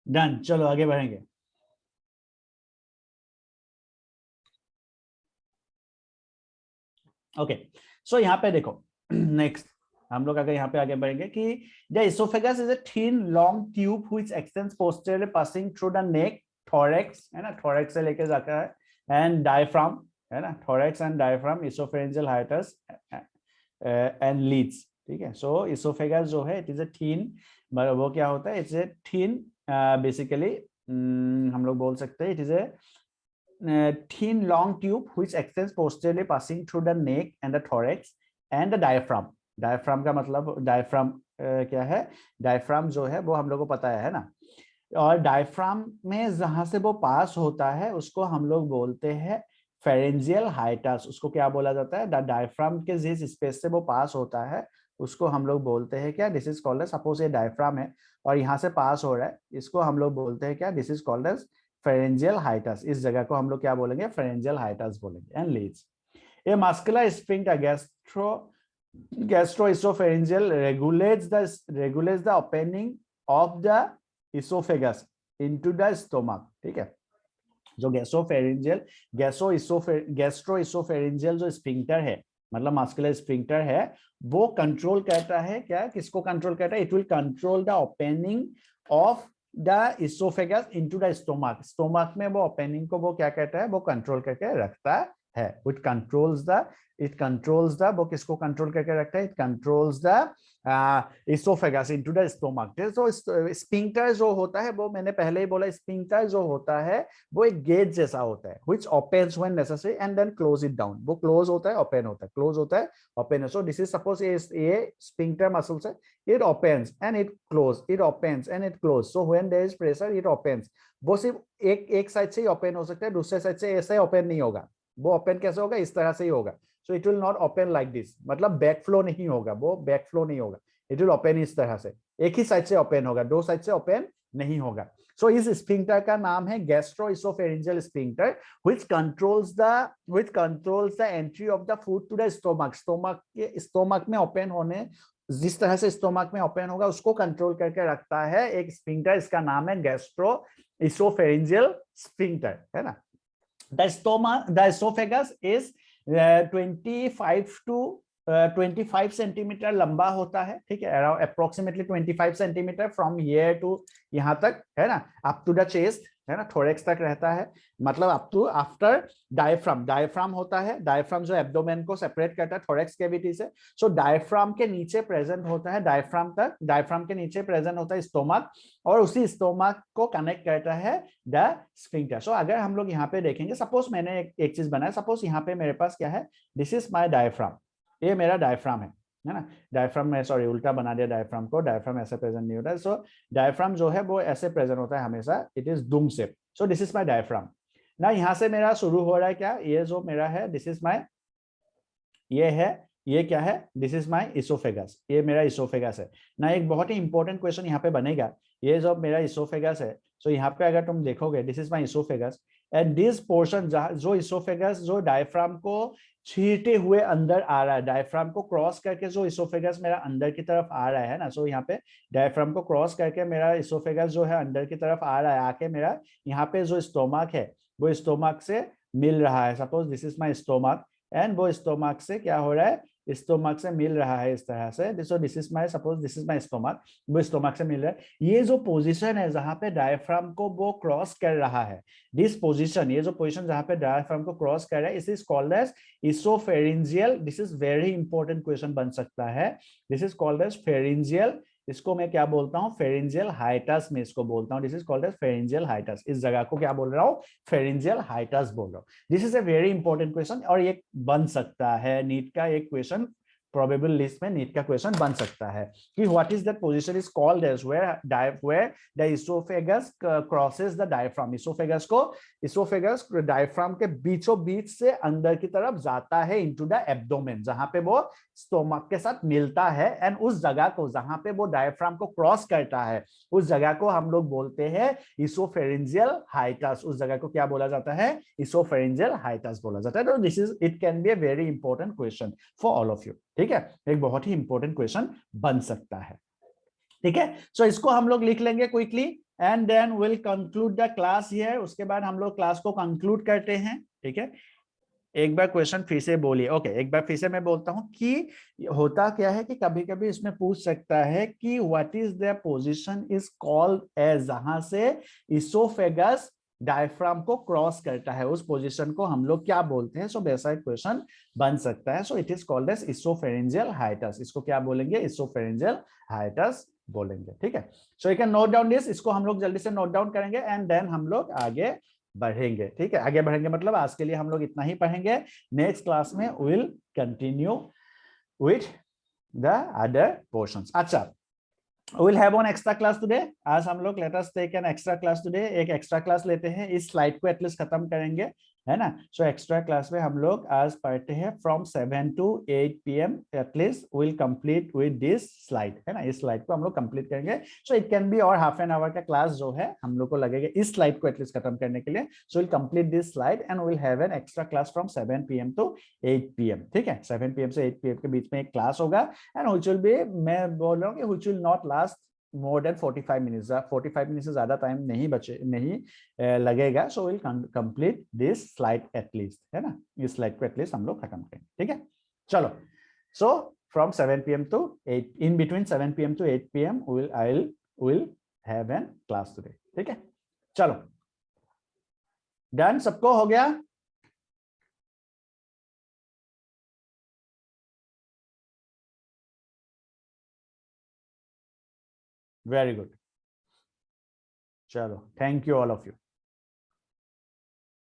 [SPEAKER 1] Done, चलो आगे बढ़ेंगे। ओके, सो यहाँ पे देखो नेक्स्ट हम लोग अगर यहाँ पे आगे बढ़ेंगे कि the oesophagus is a thin long tube which x tends posteriorly passing through the neck, thorax है ना, थोरैक्स से लेके जाता है, एंड डायफ्राम है ना, thorax and diaphragm, oesophageal hiatus and leads. ठीक है, सो इसोफेगस जो है इट इज अ थिन, वो क्या होता है, इट्स अ थिन बेसिकली हम लोग बोल सकते हैं it is a thin long tube which extends posteriorly passing through the neck and the thorax and the diaphragm। diaphragm का मतलब diaphragm क्या है, diaphragm जो है वो हम लोग को पता है ना, और diaphragm में जहां से वो पास होता है उसको हम लोग बोलते हैं pharyngeal hiatus। उसको क्या बोला जाता है, द diaphragm के जिस स्पेस से वो पास होता है उसको हम लोग बोलते हैं क्या, this is called as, suppose ये diaphragm है और यहाँ से पास हो रहा है, इसको हम लोग बोलते हैं क्या, this is called as pharyngeal hiatus। इस जगह को हम लोग क्या बोलेंगे, pharyngeal hiatus बोलेंगे। And leads, a muscular sphincter gastroesophageal regulates the opening of the esophagus into the stomach। ठीक है, जो गैस्ट्रोइसोफेरेंजियल जो स्फिंक्टर है, मतलब मस्कुलर स्फिंक्टर है, वो कंट्रोल करता है क्या, किसको कंट्रोल करता है, it will control the opening of the oesophagus into the stomach. Stomach में वो ओपनिंग को वो क्या कहता है, वो कंट्रोल करके रखता है। इट कंट्रोल्स द वो किसको कंट्रोल करके रखता है? It controls the oesophagus into the stomach. तो स्फिंक्टर जो होता है वो मैंने पहले ही बोला, स्फिंक्टर जो होता है वो एक गेट जैसा होता है, which opens when necessary and then close it down। वो क्लोज होता है, ओपन होता है, क्लोज होता है, ओपन है। सो दिस इज सपोज ये स्फिंक्टर मसल्स है, it opens and it close, it opens and it close। so when there is pressure it opens। वो सिर्फ एक साइड से ही ओपन हो सकता है, दूसरे साइड से ऐसे ओपन नहीं होगा। वो ओपन कैसे होगा? इस तरह से ही होगा। So it will not open like this, मतलब बैक फ्लो नहीं होगा, वो बैक फ्लो नहीं होगा। इट विल ओपन इस तरह से, एक ही साइड से ओपन होगा, दो साइड से ओपन नहीं होगा। सो इस स्फिंक्टर का नाम है गैस्ट्रोइसोफेरिंजियल sphincter, which controls the entry of the food to the stomach। Stomach में ओपन होने, जिस तरह से स्टोमक में ओपन होगा उसको कंट्रोल करके रखता है एक स्फिंक्टर। इसका नाम है गैस्ट्रोइसोफेरिंजियल स्फिंक्टर, है ना। The esophagus is 25 सेंटीमीटर लंबा होता है, ठीक है, around approximately 25 centimetre from here to यहाँ तक, है ना, अप टू द चेस्ट, है ना, थोरेक्स तक रहता है, मतलब अप टू आफ्टर डायफ्राम होता है। डायफ्राम जो एब्डोमेन को सेपरेट करता है थोरेक्स कैविटी से। सो डायफ्राम के नीचे प्रेजेंट होता है, डायफ्राम के नीचे प्रेजेंट होता है स्टोमक, और उसी स्टोमक को कनेक्ट करता है द स्फिंक्टर। सो अगर हम लोग यहाँ पे देखेंगे, सपोज मैंने एक चीज बनाया, सपोज यहाँ पे मेरे पास क्या है, दिस इज माई डायफ्राम, ये मेरा डायफ्राम है ना। डायफ्राम में, सॉरी उल्टा बना दिया डायफ्राम को, डायफ्राम ऐसे प्रेजेंट नहीं होता है। सो डायफ्राम जो है वो ऐसे प्रेजेंट होता है हमेशा, it is Doom shape. So this is my diaphragm ना। यहाँ से मेरा शुरू हो रहा है क्या, ये जो मेरा है, दिस इज माय, ये है, ये क्या है, दिस इज माय इसोफेगस, ये मेरा इसोफेगस है ना। एक बहुत ही इंपॉर्टेंट क्वेश्चन यहाँ पे बनेगा, ये जो मेरा इसोफेगस है, सो यहाँ पे अगर तुम देखोगे, this is my oesophagus and this portion जो इसोफेगस जो डायफ्राम को छींटे हुए अंदर आ रहा है, डायफ्राम को क्रॉस करके जो इसोफेगस मेरा अंदर की तरफ आ रहा है ना। सो यहाँ पे डायफ्राम को क्रॉस करके मेरा इसोफेगस जो है अंदर की तरफ आ रहा है, आके मेरा यहाँ पे जो स्टोमक है वो स्टोमक से मिल रहा है। Suppose this is my stomach and वो स्टोमक से क्या हो रहा है, स्टोमक से मिल रहा है इस तरह से। सो this is my, suppose this is my stomach, वो स्टोमक से मिल रहा है। ये जो पोजीशन है जहां पे डायफ्राम को वो क्रॉस कर रहा है, दिस पोजीशन, ये जो पोजीशन जहां पे डायफ्राम को क्रॉस कर रहा है, इस is called as oesophageal. This is very important question बन सकता है, this is called as pharyngeal. इसको मैं क्या बोलता हूँ, फेरिंजियल हाइटस में इसको बोलता हूँ। This is called as pharyngeal hiatus. इस जगह को क्या बोल रहा हूँ, फेरिंजियल हाइटस बोल रहा हूँ। This is a very important question, और ये बन सकता है नीट का एक क्वेश्चन, प्रोबेबल लिस्ट में नीट का क्वेश्चन बन सकता है कि what is that position is called as where the oesophagus crosses the diaphragm. Oesophagus diaphragm के बीचों बीच से अंदर की तरफ जाता है इनटू द एब्डोमेन, जहां पे वो स्टोमक के साथ मिलता है, एंड उस जगह को जहां पे वो डायफ्राम को क्रॉस करता है उस जगह को हम लोग बोलते हैं इसोफेरिंजियल हाइटस। उस जगह को क्या बोला जाता है, इसोफेरिंजियल हाइटस बोला जाता है। तो this is, it can be A very important question for all of you, ठीक है, एक बहुत ही इंपॉर्टेंट क्वेश्चन बन सकता है, ठीक है। सो इसको हम लोग लिख लेंगे quickly and then will conclude the class here. उसके बाद हम लोग क्लास को कंक्लूड करते हैं, ठीक है। एक बार क्वेश्चन फिर से बोलिए, ओके, एक बार फिर से मैं बोलता हूं कि होता क्या है कि कभी कभी इसमें पूछ सकता है कि what is the position is called as, जहां से इसोफेगस डायफ्राम को क्रॉस करता है, उस पोजीशन को हम लोग क्या बोलते हैं। सो वैसा एक क्वेश्चन बन सकता है। So it is called as oesophageal hiatus. इसको क्या बोलेंगे, इसोफेरिंजियल हाइटस बोलेंगे, ठीक है। So you can note down this, इसको हम लोग जल्दी से नोट डाउन करेंगे एंड देन हम लोग आगे बढ़ेंगे, ठीक है। आगे बढ़ेंगे मतलब आज के लिए हम लोग इतना ही पढ़ेंगे। नेक्स्ट क्लास में will continue with the other portions. अच्छा, we'll have one extra class today। आज हम लोग let us take an extra class today। एक एक्स्ट्रा क्लास लेते हैं, इस स्लाइड को एटलीस्ट खत्म करेंगे, है ना। सो एक्स्ट्रा क्लास में हम लोग आज पढ़ते हैं from 7 to 8 PM at least will complete with this slide, है ना। इस स्लाइड को हम लोग कंप्लीट करेंगे। सो इट कैन बी और हाफ एन आवर का क्लास जो है हम लोग को लगेगा इस स्लाइड को एटलीस्ट खत्म करने के लिए। So will complete this slide and will have an extra class from 7 PM to 8 PM, ठीक है। 7 PM से 8 PM के बीच में एक क्लास होगा एंड व्हिच विल बी, मैं बोल रहा हूँ कि which will not last more than 45 minutes. 45 minute से ज्यादा टाइम नहीं लगेगा। So will complete this slide at least, है ना। इस स्लाइड को एटलीस्ट हम लोग खत्म करेंगे, ठीक है। चलो, so from 7 PM to 8, in between 7 PM to 8 PM will have an class today, ठीक है। चलो, डन, सबको हो गया। वेरी गुड, चलो thank you all of you.